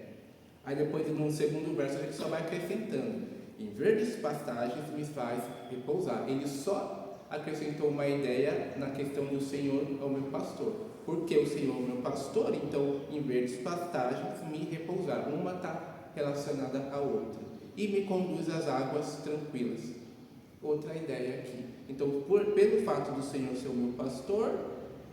Aí depois, no segundo verso, a gente só vai acrescentando. Em verdes pastagens me faz repousar. Ele só acrescentou uma ideia na questão do Senhor é o meu pastor. Porque o Senhor é o meu pastor, então em verdes pastagens me repousar. Uma está relacionada à outra. E me conduz às águas tranquilas. Outra ideia aqui. Então, pelo fato do Senhor ser o meu pastor,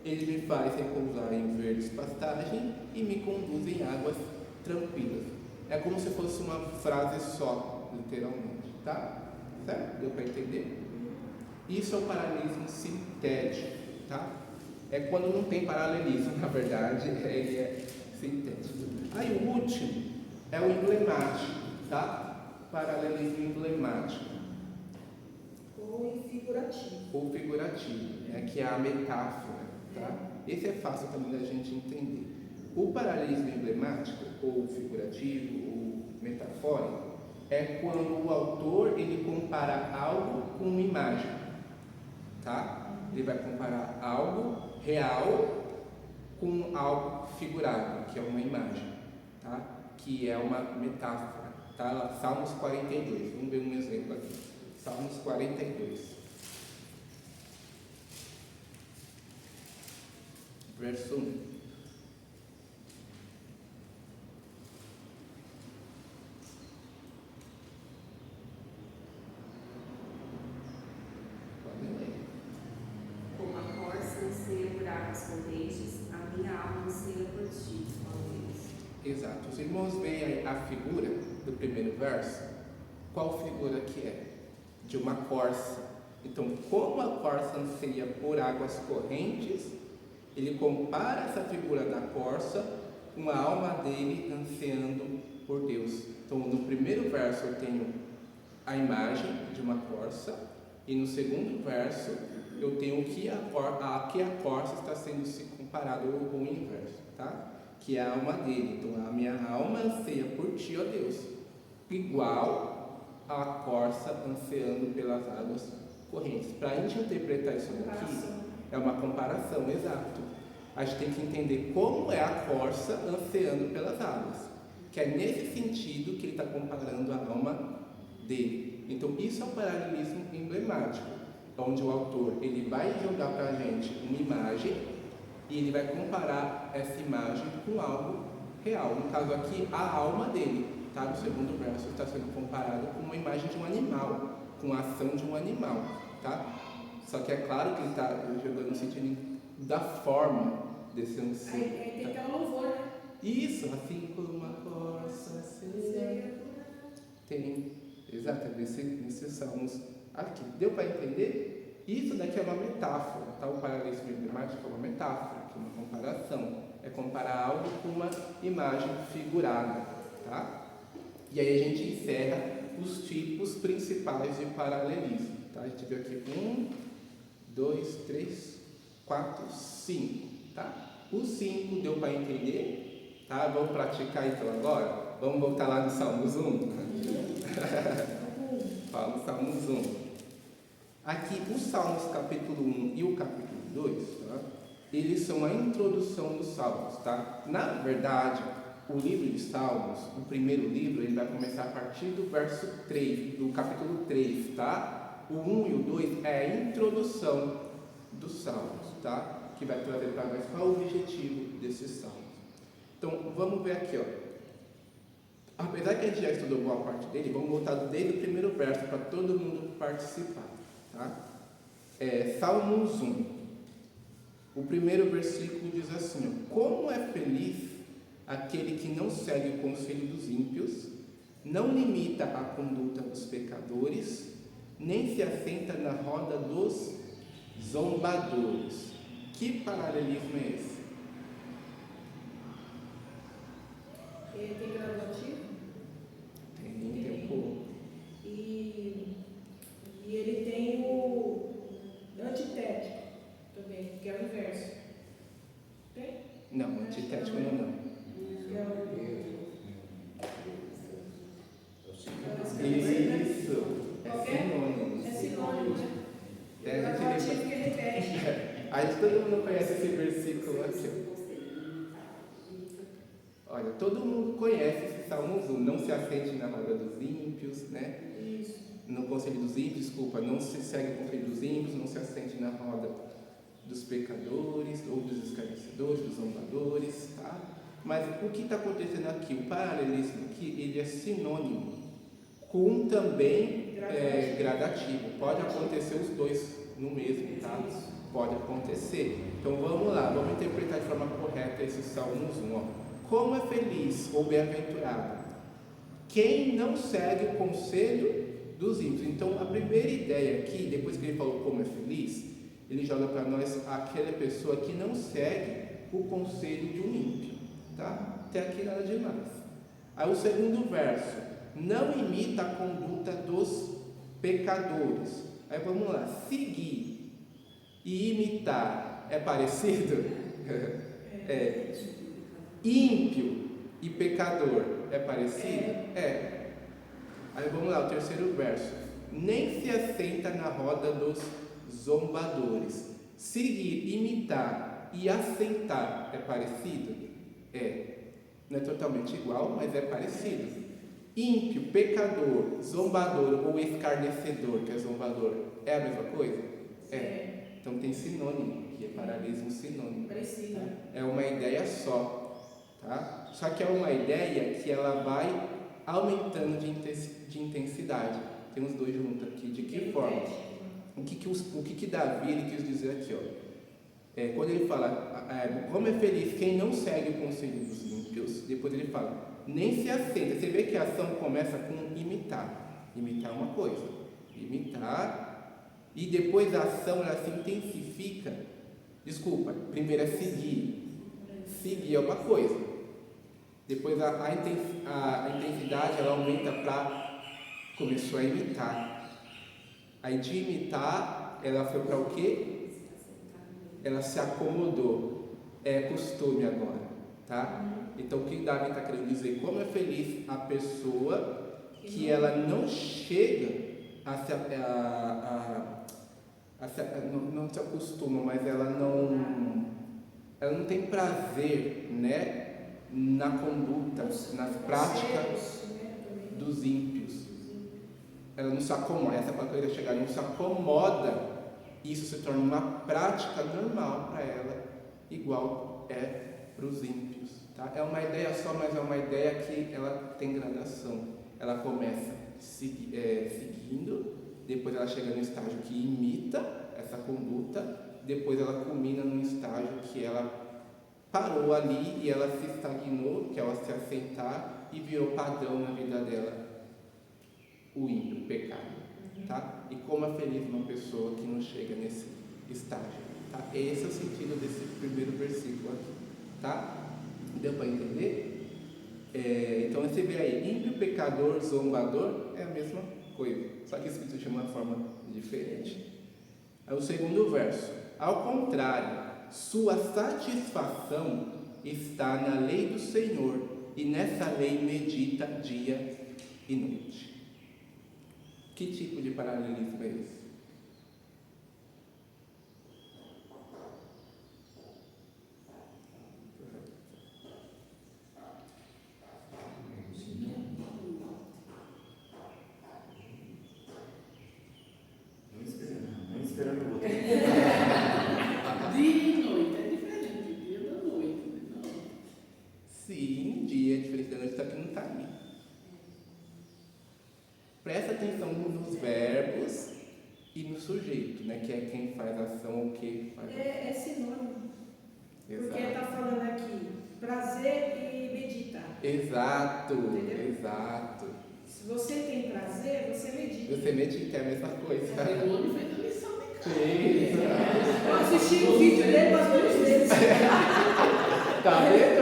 ele me faz repousar em verdes pastagens e me conduz em águas tranquilas. É como se fosse uma frase só, literalmente, tá? Certo? Deu para entender? Isso é o paralelismo sintético, tá? É quando não tem paralelismo, na verdade, ele é sintético. Aí o último é o emblemático, tá? Paralelismo emblemático. Ou figurativo. Ou figurativo, né? Que é a metáfora, tá? Esse é fácil também da gente entender. O paralelismo emblemático, ou figurativo, ou metafórico, é quando o autor ele compara algo com uma imagem, tá? Ele vai comparar algo real com algo figurado, que é uma imagem, tá? Que é uma metáfora, tá? Salmos 42, vamos ver um exemplo aqui. Salmos 42, verso 1. Como a corça anseia por águas correntes, a minha alma anseia por ti, ó Deus. Exato. Os irmãos veem a figura do primeiro verso. Qual figura que é? De uma corça. Então, como a corça anseia por águas correntes, ele compara essa figura da corça com a alma dele ansiando por Deus. Então, no primeiro verso eu tenho a imagem de uma corça e no segundo verso eu tenho que a corça está sendo se comparado ou o inverso, tá? Que é a alma dele. Então, a minha alma anseia por ti, ó Deus, igual a corça ansiando pelas águas correntes. Para a gente interpretar isso daqui, é uma comparação, exato. A gente tem que entender como é a corça ansiando pelas águas, que é nesse sentido que ele está comparando a alma dele. Então, isso é um paralelismo emblemático, onde o autor ele vai jogar para a gente uma imagem e ele vai comparar essa imagem com algo real. No caso aqui, a alma dele. Tá? No segundo verso está sendo comparado com uma imagem de um animal, com a ação de um animal, tá? Só que é claro que ele está jogando no sentido da forma desse anseio. Aí tem aquela louvor, né? Isso, assim como uma corça tem, exato, nesses salmos aqui. Deu para entender? Isso daqui é uma metáfora, tá? O paralelismo emblemático é uma metáfora, que é uma comparação. É comparar algo com uma imagem figurada. tá? E aí a gente encerra os tipos principais de paralelismo, tá? A gente viu aqui 1, 2, 3, 4, 5, tá? O 5 deu para entender, tá? Vamos praticar então agora? Vamos voltar lá no Salmos 1? Fala o Salmos 1. Aqui, os Salmos capítulo 1 e o capítulo 2, tá? Eles são a introdução dos Salmos, tá? Na verdade, o livro de Salmos, o primeiro livro, ele vai começar a partir do verso 3, do capítulo 3, tá? O 1 e o 2 é a introdução dos Salmos, tá? Que vai trazer para nós qual é o objetivo desses Salmos. Então, vamos ver aqui, ó. Apesar que a gente já estudou boa parte dele, vamos voltar desde o primeiro verso para todo mundo participar, tá? Salmos 1. O primeiro versículo diz assim, ó, como é feliz aquele que não segue o conselho dos ímpios, não limita a conduta dos pecadores, nem se assenta na roda dos zombadores. Que paralelismo é esse? Ele tem gradativo? Tem um pouco. E ele tem o antitético também, que é o inverso. Tem? Não, antitético não. Que é o... Isso, é sinônimo. É sinônimo, né? É, a gente Gradativo que repete. A gente todo mundo conhece esse versículo aqui. Olha, todo mundo conhece esse Salmos 1. Não se assente na roda dos ímpios, né? Isso. No conselho dos ímpios, desculpa, não se segue o conselho dos ímpios, não se assente na roda dos pecadores, ou dos escarnecedores, dos zombadores, tá? Mas o que está acontecendo aqui? O paralelismo aqui, ele é sinônimo com também gradativo. Pode acontecer os dois no mesmo, tá? Pode acontecer. Então vamos lá, vamos interpretar de forma correta esse Salmos 1. Ó. Como é feliz ou bem-aventurado quem não segue o conselho dos ímpios. Então a primeira ideia aqui, depois que ele falou como é feliz, ele joga para nós aquela pessoa que não segue o conselho de um ímpio, tá? Até aqui nada demais. Aí o segundo verso, não imita a conduta dos pecadores. Aí vamos lá, seguir e imitar é parecido? Ímpio e pecador é parecido? Aí vamos lá, o terceiro verso, nem se assenta na roda dos zombadores. Seguir, imitar e assentar é parecido? Não é totalmente igual, mas é parecido. Ímpio, pecador, zombador ou escarnecedor, que é zombador, é a mesma coisa? Então tem sinônimo, que é paralelismo sinônimo. Parecido. Tá? É uma ideia só, tá? Só que é uma ideia que ela vai aumentando de intensidade. Tem os dois juntos aqui. De que forma? O que Davi ele quis dizer aqui, ó? Quando ele fala, como é feliz quem não segue o conselho dos ímpios, depois ele fala, nem se assenta. Você vê que a ação começa com imitar. Imitar é uma coisa. Imitar. E depois a ação ela se intensifica. Desculpa, primeiro é seguir. Seguir é uma coisa. Depois a intensidade ela aumenta para começou a imitar. Aí de imitar, ela foi para o quê? Ela se acomodou. É costume agora, tá? Então o que Davi está querendo dizer? Como é feliz a pessoa que ela não chega não se acostuma, mas ela não tem prazer, né, na conduta, nas práticas dos ímpios. Ela não se acomoda, essa palavra que eu ia chegar, não se acomoda, isso se torna uma prática normal para ela, igual é para os ímpios, tá? É uma ideia só, mas é uma ideia que ela tem gradação. Ela começa seguindo, depois ela chega no estágio que imita essa conduta, depois ela culmina num estágio que ela parou ali e ela se estagnou, que ela se aceitar e virou padrão na vida dela, o ímpio, o pecado, tá? E como é feliz uma pessoa que não chega nesse estágio, tá? Esse é o sentido desse primeiro versículo aqui, tá? Deu para entender? Então você vê aí pecador, zombador, é a mesma coisa, só que escrito de uma forma diferente. É o segundo verso. Ao contrário, sua satisfação está na lei do Senhor, e nessa lei medita dia e noite. Que tipo de paralelismo é esse? Não esperando o outro. Dia e noite é diferente, dia da noite, não. Sim, dia é diferente da noite, só que não está ali. Presta atenção nos verbos e no sujeito, né? Que é quem faz a ação ou que faz a ação. É sinônimo. Porque Exato. está falando aqui prazer e meditar. Exato, Entendeu? exato. Se você tem prazer, você medita. Você medita é a mesma coisa. O homem fez a lição de casa. Exato. Eu assisti o vídeo dele umas 2 vezes. Tá vendo?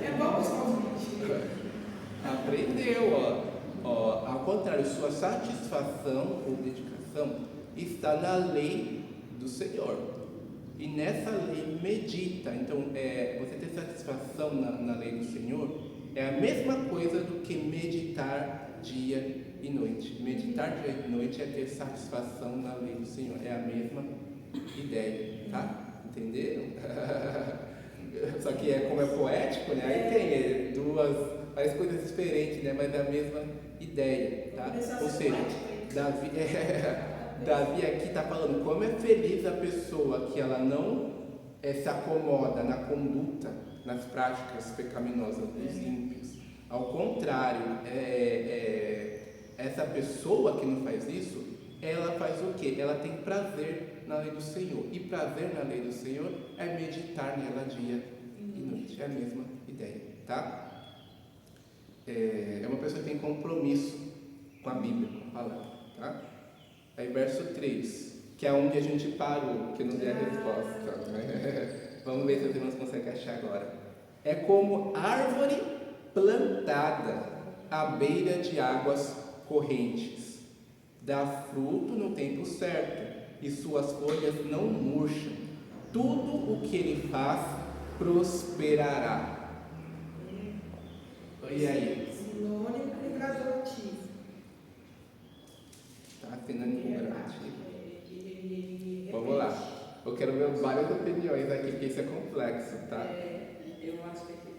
É bom buscar os vídeos. Aprendeu, ó. Ao contrário, sua satisfação ou dedicação está na lei do Senhor. E nessa lei medita. Então, você ter satisfação na lei do Senhor é a mesma coisa do que meditar dia e noite. Meditar dia e noite é ter satisfação na lei do Senhor. É a mesma ideia, tá? Entenderam? Só que como é poético, né? Aí tem várias coisas diferentes, né? Mas é a mesma ideia, tá? Ou seja, Davi aqui está falando como é feliz a pessoa que ela não se acomoda na conduta, nas práticas pecaminosas dos ímpios. Ao contrário, essa pessoa que não faz isso, ela faz o quê? Ela tem prazer na lei do Senhor. E prazer na lei do Senhor é meditar nela dia e noite. É a mesma ideia, tá? É uma pessoa que tem compromisso com a Bíblia, com a palavra, tá? Aí verso 3, que é onde a gente parou, que não deu a resposta. Vamos ver se os irmãos conseguem achar agora. É como árvore plantada à beira de águas correntes. Dá fruto no tempo certo, e suas folhas não murcham. Tudo o que ele faz prosperará. E aí? Sinônimo e gradativo. Tá, sinônimo e gradativo. Vamos lá. Eu quero ver várias opiniões aqui, porque isso é complexo, tá? Eu acho que aqui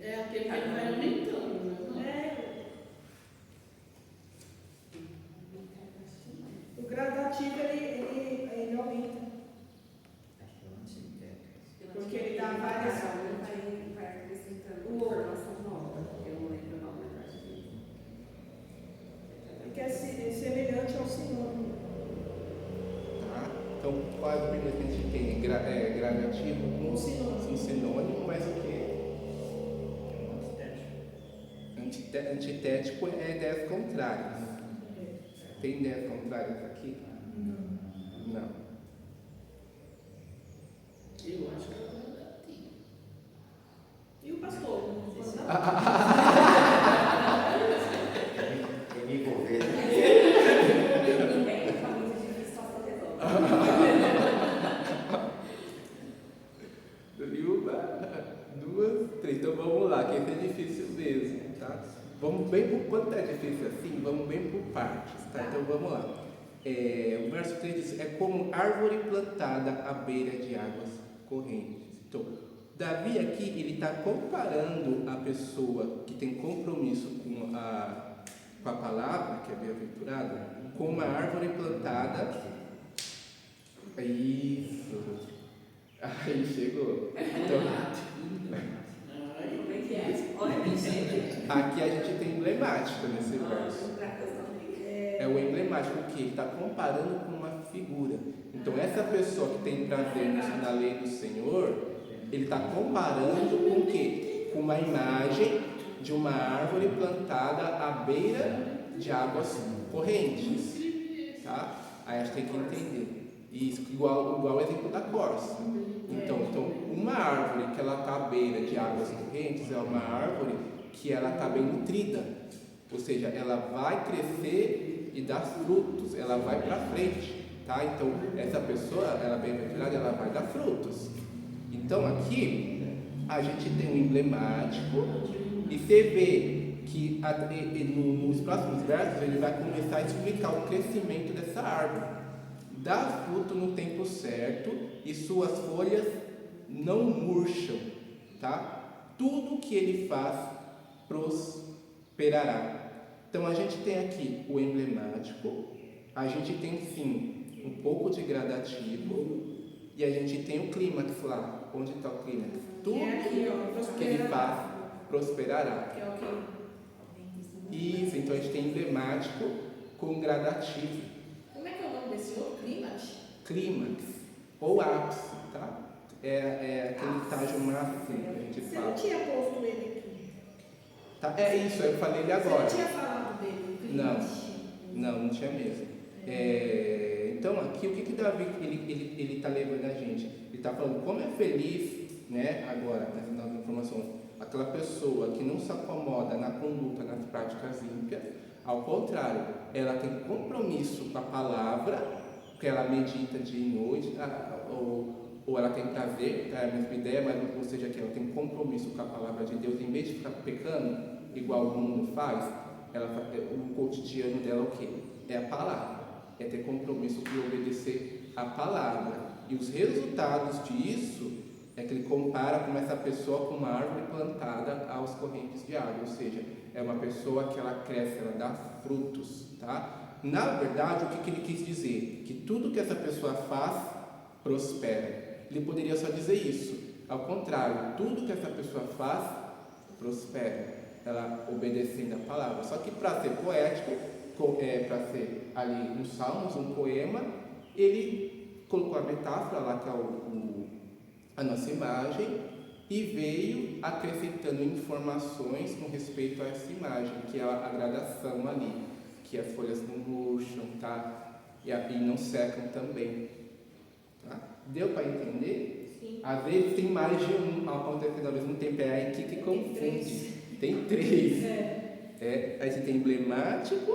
É aquele que vai aumentando, né? O gradativo ele aumenta. Acho que é um antitético. Porque ele dá várias- vai acrescentando informação nova. Eu não lembro o nome da parte. Porque é semelhante ao sinônimo. Tá? Então, quais opiniões que a gente tem? Gradativo com Sinônimo. sinônimo, mas o quê? É um antitético. Antitético é ideias contrárias. Tem ideias contrárias aqui? Não. Eu acho que é gradativo. E o pastor? Quer me envolver? Ninguém está muito difícil só fazer Duas, três. Então vamos lá, que esse é difícil mesmo, tá? Vamos bem por quanto é difícil assim, vamos bem por partes, tá? Então vamos lá. O verso 3 diz: é como árvore plantada à beira de águas correntes. Então, Davi aqui, ele está comparando a pessoa que tem compromisso com a palavra, que é bem-aventurada, com uma árvore plantada. Isso. Aí chegou. Então, Como é que é? Olha, gente. aqui a gente tem emblemático nesse verso. É o emblemático que ele está comparando com uma figura. Então, essa pessoa que tem prazer na lei do Senhor, ele está comparando com o quê? Com uma imagem de uma árvore plantada à beira de águas correntes. Tá? Aí a gente tem que entender. Isso, igual o exemplo da corça. Então, uma árvore que ela está à beira de águas correntes é uma árvore que ela está bem nutrida, ou seja, ela vai crescer e dar frutos, ela vai para frente, tá? Então, essa pessoa, ela bem-aventurada, ela vai dar frutos. Então, aqui, a gente tem um emblemático, e você vê que nos próximos versos ele vai começar a explicar o crescimento dessa árvore. Dá fruto no tempo certo e suas folhas não murcham, tá? Tudo que ele faz prosperará. Então a gente tem aqui o emblemático, a gente tem sim um pouco de gradativo e a gente tem o clímax lá. Onde está o clímax? Tudo aqui, ó, que ele faz prosperará. Que é o que? Isso, então a gente tem emblemático com gradativo. Como é que é o nome desse outro? Clímax? Clímax ou ápice, tá? É aquele estágio máximo que a gente Você fala. não tinha posto ele aqui? Tá? É isso, eu falei ele agora. Você não tinha falado dele? o clímax? Não tinha mesmo. Então aqui o que Davi ele está levando a gente? Ele está falando como é feliz, né? Agora nessa nova informação, aquela pessoa que não se acomoda na conduta, nas práticas ímpias. Ao contrário, ela tem compromisso com a palavra, que ela medita dia e noite, ou ela tem prazer, é a mesma ideia, mas ou seja, que ela tem compromisso com a palavra de Deus, em vez de ficar pecando, igual o mundo faz, o cotidiano dela é o quê? É a palavra, é ter compromisso de obedecer a palavra. E os resultados disso é que ele compara com essa pessoa com uma árvore plantada aos correntes de água, ou seja, é uma pessoa que ela cresce, ela dá frutos, tá? Na verdade, o que ele quis dizer? Que tudo que essa pessoa faz, prospera. Ele poderia só dizer isso. Ao contrário, tudo que essa pessoa faz, prospera. Ela obedecendo a palavra. Só que para ser poético, para ser ali um salmos, um poema, ele colocou a metáfora lá, que é a nossa imagem, e veio acrescentando informações com respeito a essa imagem, que é a gradação ali, que as folhas não murcham, tá? E não secam também. Tá? Deu para entender? Sim. Às vezes tem mais de um acontecendo ao mesmo tempo, é aí que confunde. Tem três. A gente tem emblemático,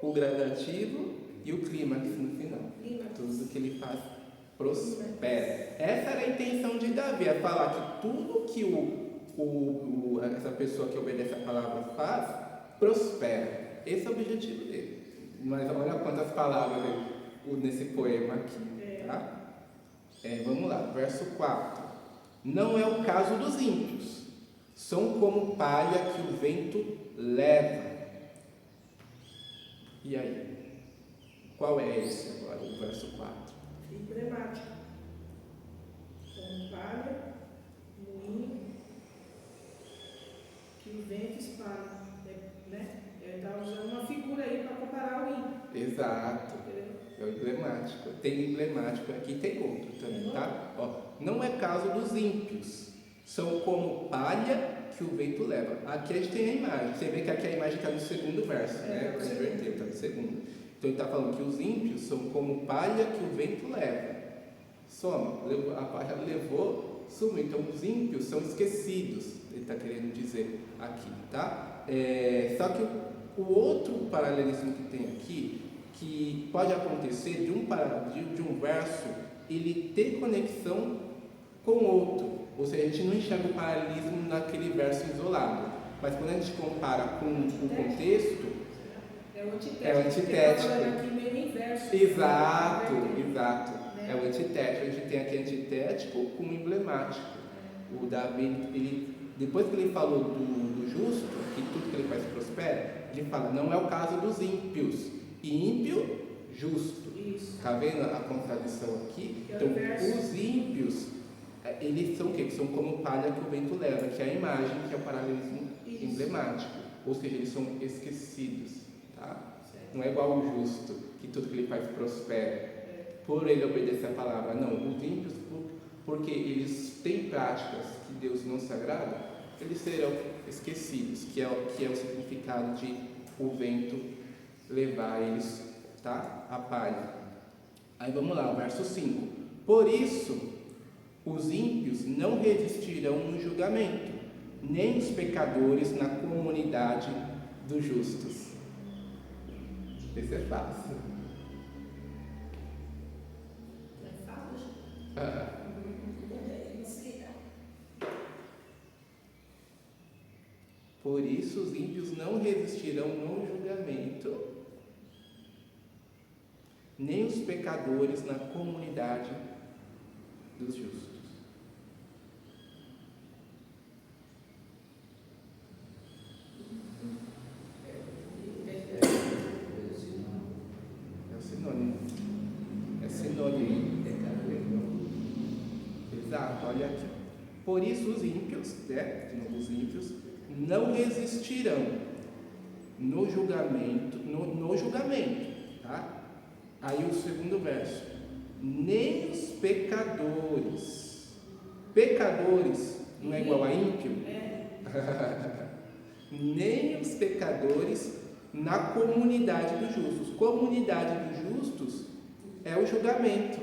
o gradativo e o clímax no final. Tudo que ele faz prospera. Essa era a intenção de Davi, é falar que tudo que essa pessoa que obedece a palavra faz, prospera. Esse é o objetivo dele. Mas olha quantas palavras nesse poema aqui. Tá? Vamos lá, verso 4. Não é o caso dos ímpios. São como palha que o vento leva. E aí? Qual é esse agora, o verso 4? Emblemático. Como palha, moinho, que o vento espalha. Está usando uma figura aí para comparar o ímpio. Exato. É o emblemático. Tem emblemático aqui, tem outro também, tá? Não é caso dos ímpios. São como palha que o vento leva. Aqui a gente tem a imagem. Você vê que aqui a imagem está no segundo verso, né? Inverteu, está no segundo. Então ele está falando que os ímpios são como palha que o vento leva. Some, a palha levou, sumiu. Então os ímpios são esquecidos. Ele está querendo dizer aqui, tá? Só que o outro paralelismo que tem aqui, que pode acontecer de um verso, ele ter conexão com outro. Ou seja, a gente não enxerga o paralelismo naquele verso isolado. Mas quando a gente compara com o contexto, é o antitético. É o antitético. Está falando aqui meio inverso. Exato. É o antitético. A gente tem aqui antitético com emblemático. O Davi, depois que ele falou do justo, que tudo que ele faz prospera, ele fala, não é o caso dos ímpios. E ímpio, justo. Está vendo a contradição aqui? Então, os ímpios, eles são o quê? São como palha que o vento leva, que é a imagem, que é o paralelismo emblemático. Ou seja, eles são esquecidos. Tá? Não é igual o justo, que tudo que ele faz prospera. Por ele obedecer a palavra. Não, os ímpios, porque eles têm práticas que Deus não se agrada, eles serão esquecidos, que é o significado de o vento levar eles, tá? A palha. Aí vamos lá, o verso 5. Por isso, os ímpios não resistirão no julgamento, nem os pecadores na comunidade dos justos. Esse é fácil. É fácil. Ah. Por isso os ímpios não resistirão no julgamento, nem os pecadores na comunidade dos justos. É o sinônimo. É sinônimo. Exato, olha aqui. Por isso os ímpios, né? De novo, os ímpios não resistirão no julgamento, no julgamento, tá? Aí o segundo verso, nem os pecadores. Pecadores não é igual a ímpio? Nem os pecadores na comunidade dos justos. Comunidade dos justos é o julgamento.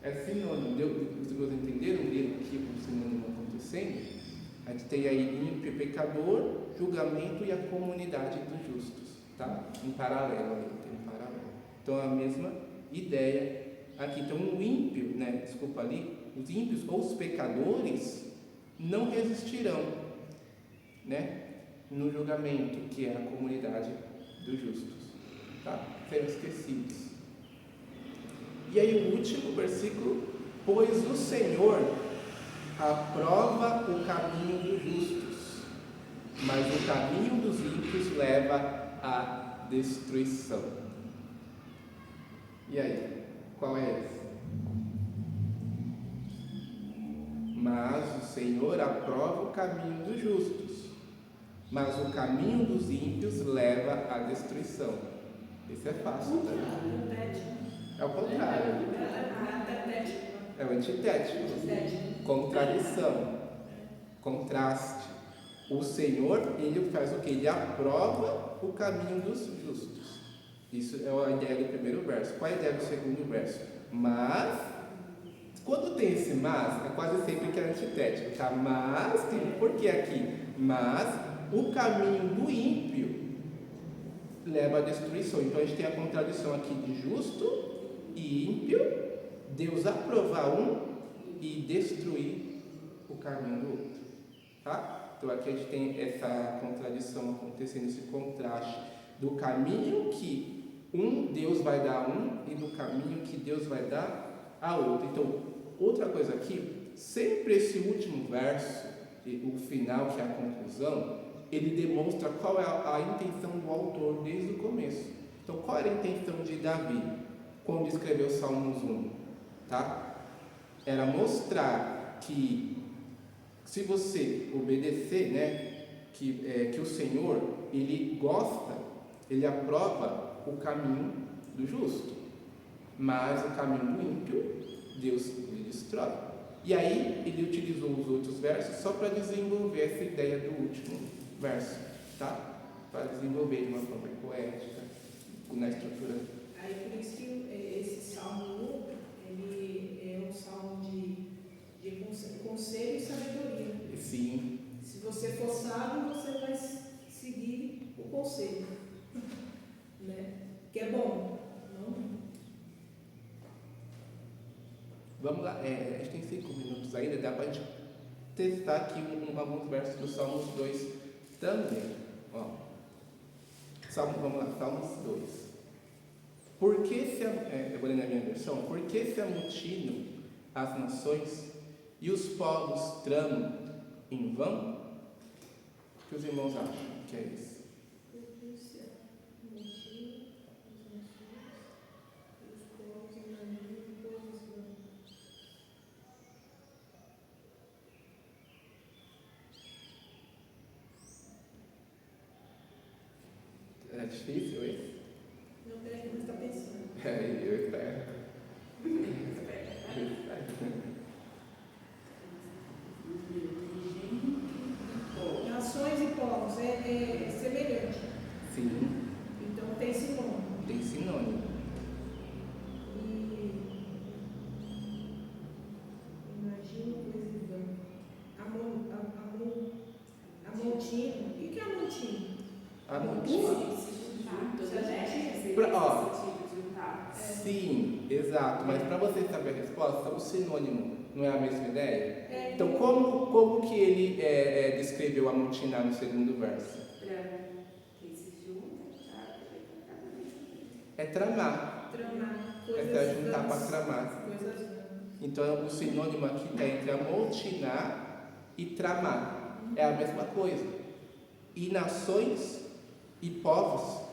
É sinônimo. Os irmãos entenderam que o sinônimo acontecendo? A gente tem aí ímpio, pecador, julgamento e a comunidade dos justos, tá? Em paralelo ali, tem um paralelo. Então é a mesma ideia aqui. Então o ímpio, né? Desculpa ali, os ímpios ou os pecadores não resistirão, né? No julgamento, que é a comunidade dos justos, tá? Serão esquecidos. E aí o último versículo, pois o Senhor aprova o caminho dos justos, mas o caminho dos ímpios leva à destruição. E aí, qual é esse? Mas o Senhor aprova o caminho dos justos, mas o caminho dos ímpios leva à destruição. Esse é fácil, né? É o contrário. É o antitético. Contradição. Contraste. O Senhor, ele faz o que? Ele aprova o caminho dos justos. Isso é a ideia do primeiro verso. Qual é a ideia do segundo verso? Mas, quando tem esse mas, é quase sempre que é antitético, tá? Mas, por que aqui? Mas, o caminho do ímpio leva à destruição. Então, a gente tem a contradição aqui de justo e ímpio, Deus aprovar um e destruir o caminho do outro, tá? Então aqui a gente tem essa contradição acontecendo, esse contraste do caminho que Deus vai dar a um e do caminho que Deus vai dar a outro. Então, outra coisa aqui, sempre esse último verso, o final, que é a conclusão, ele demonstra qual é a intenção do autor desde o começo. Então, qual era a intenção de Davi quando escreveu Salmos 1? Tá? Era mostrar que se você obedecer, né, que o Senhor, ele gosta, ele aprova o caminho do justo, mas o caminho do ímpio, Deus ele destrói. E aí ele utilizou os outros versos só para desenvolver essa ideia do último verso, tá? Para desenvolver de uma forma poética, na estrutura. Aí por isso que esse Salmo 1, ele é um salmo de conselho e sabedoria. Sim. Se você for sábio, você vai seguir o conselho, né? Que é bom. Não? Vamos lá, a gente tem 5 minutos ainda, dá para a gente testar aqui alguns versos do Salmos 2 também. Ó. Vamos lá, Salmos 2. Por que eu vou ler na minha versão, por que se amotinam as nações e os povos tramam em vão? O que os irmãos acham que é isso? É difícil isso? Não tem que estar pensando. Eu espero. Nações e povos é semelhante. Sim, Então tem sinônimo. tem sinônimo. E imagina coisa vã. Amotina. Se juntar. Ó, Sentido de juntar. sim, exato. Mas para você saber a resposta, o sinônimo não é a mesma ideia? Então, É, como que ele descreveu amotinar no segundo verso? Quem se junta, tá? É tramar. tramar É coisas para juntar para vãs, tramar. coisas vãs. Então, o sinônimo aqui está entre amotinar e tramar. É a mesma coisa. E nações e povos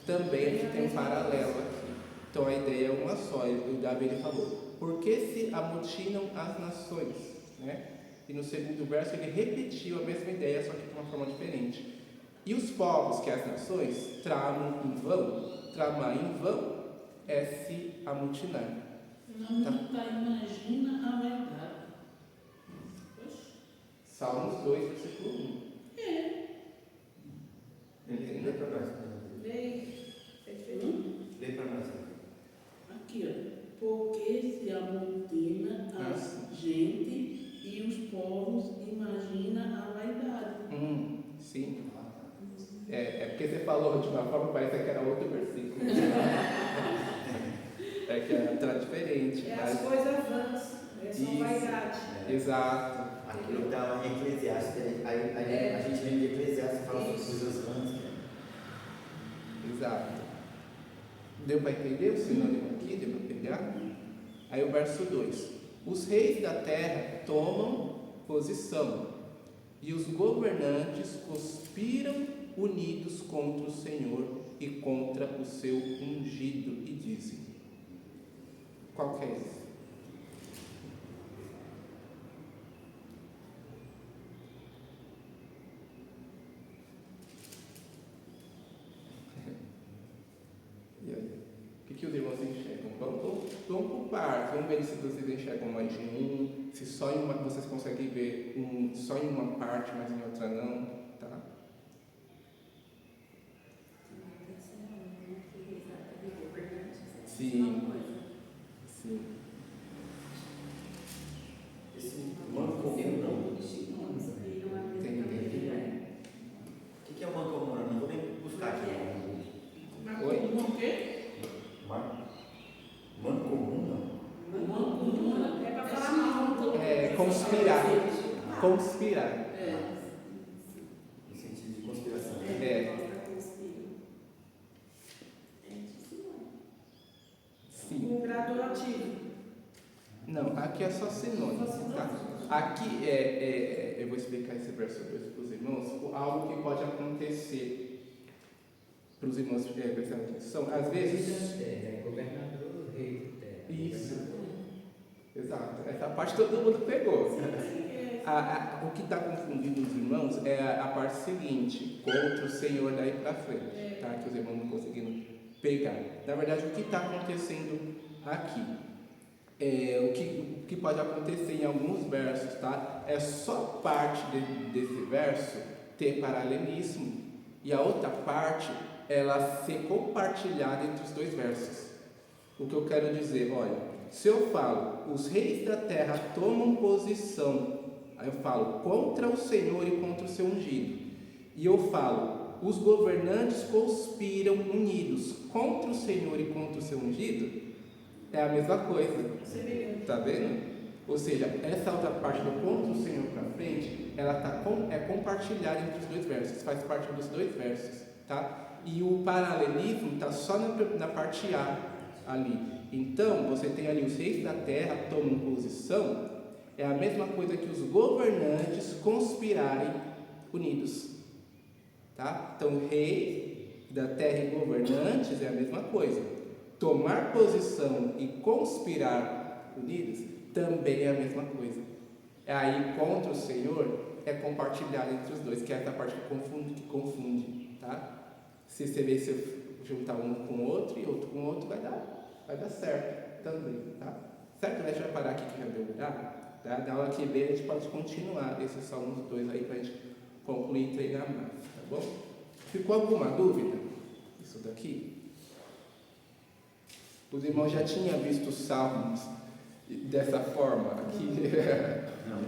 também a gente tem um paralelo aqui. Então, a ideia é uma só. O Davi ele falou, por que se amotinam as nações? Né? E no segundo verso ele repetiu a mesma ideia, só que de uma forma diferente. E os povos, que é as nações, tramam em vão. Tramar em vão é se amotinar. Nunca imagina a verdade. Oxe. Salmos 2, versículo 1. Lê para nós. Lei. Lê para nós. Aqui, ó. Porque se amotina a gente e os povos imagina a vaidade. Sim. É porque você falou de uma forma, parece que era outro versículo. É que está diferente. É Mas... as coisas vãs, são Isso. vaidade. Exato. Aquilo está em Eclesiastes, aí a gente lembra de Eclesiastes e fala sobre coisas vãs. Exato. Deu para entender o sinônimo aqui? Deu para pegar? Aí o verso 2. Os reis da terra tomam posição e os governantes conspiram unidos contra o Senhor e contra o seu ungido e dizem. Qual que é esse? E aí? O que os irmãos enxergam? Vamos por partes, vamos ver se vocês enxergam mais de um, se só em uma vocês conseguem ver só em uma parte, mas em outra não, tá? Sim. Sim. Esse mancomunão, o que é o mancomunão? Não vou nem buscar aqui. Oi? O quê? Mancomunão? Uma É para falar mal. É conspirar. Conspirar. É. No sentido de conspiração. Sim. Um gradativo. Não, aqui é só sinônimo, tá? Aqui eu vou explicar esse verso 2 para os irmãos, algo que pode acontecer para os irmãos prestarem atenção. Às vezes. É governador, rei da terra. Isso. Exato. Essa parte todo mundo pegou. O que está confundindo os irmãos é a parte seguinte, contra o Senhor daí para frente, tá? Que os irmãos não conseguiram pegar. Na verdade, o que está acontecendo aqui? O que pode acontecer em alguns versos, tá? É só parte desse verso ter paralelismo e a outra parte ela ser compartilhada entre os dois versos. O que eu quero dizer, olha, se eu falo, os reis da terra tomam posição, aí eu falo, contra o Senhor e contra o seu ungido, e eu falo, os governantes conspiram unidos contra o Senhor e contra o seu ungido, é a mesma coisa. Tá vendo? Ou seja, essa outra parte do contra o Senhor para frente, ela é compartilhada entre os dois versos, faz parte dos dois versos, tá? E o paralelismo está só na parte A ali. Então, você tem ali os reis da terra tomam posição, é a mesma coisa que os governantes conspirarem unidos, tá? Então, rei da terra e governantes é a mesma coisa. Tomar posição e conspirar unidos também é a mesma coisa. Aí, contra o Senhor, é compartilhado entre os dois, que é essa parte que confunde, tá? Se você vê se juntar um com o outro e outro com o outro, vai dar certo também, tá? Certo? Deixa eu parar aqui que já deu horário. Tá? Da aula que vem a gente pode continuar esses Salmos 2 aí pra gente concluir e treinar mais, tá bom? Ficou alguma dúvida? Isso daqui? Os irmãos já tinham visto os Salmos dessa forma aqui? Não.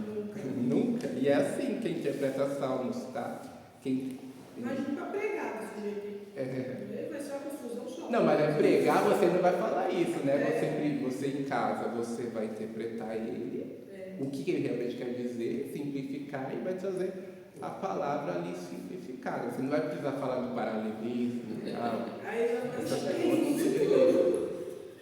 Nunca? E é assim que interpreta Salmos, tá? Imagina para pregar desse jeito. Vai ser uma confusão só. Não, mas é pregar, você não vai falar isso, né? Você em casa, você vai interpretar ele, o que ele realmente quer dizer, simplificar e vai trazer a palavra ali simplificada. Você não vai precisar falar do paralelismo, essas coisas.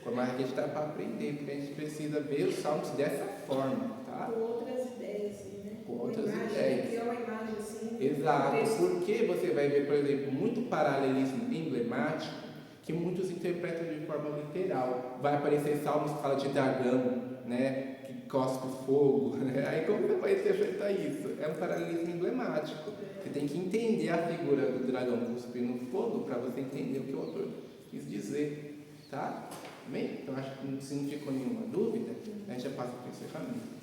Como a gente está para aprender, porque a gente precisa ver os salmos dessa forma, tá? Com outras ideias, assim, né? Com outras imagem, ideias. Criar uma imagem assim. Exato, porque você vai ver, por exemplo, muito paralelismo emblemático que muitos interpretam de forma literal. Vai aparecer salmos que falam de dragão, né? Que cospe fogo. Né? Aí como você vai interpretar isso? É um paralelismo emblemático. Você tem que entender a figura do dragão cuspindo fogo para você entender o que o autor quis dizer. Tá? Bem? Então acho que se não ficou nenhuma dúvida, a gente já passa para o encerramento.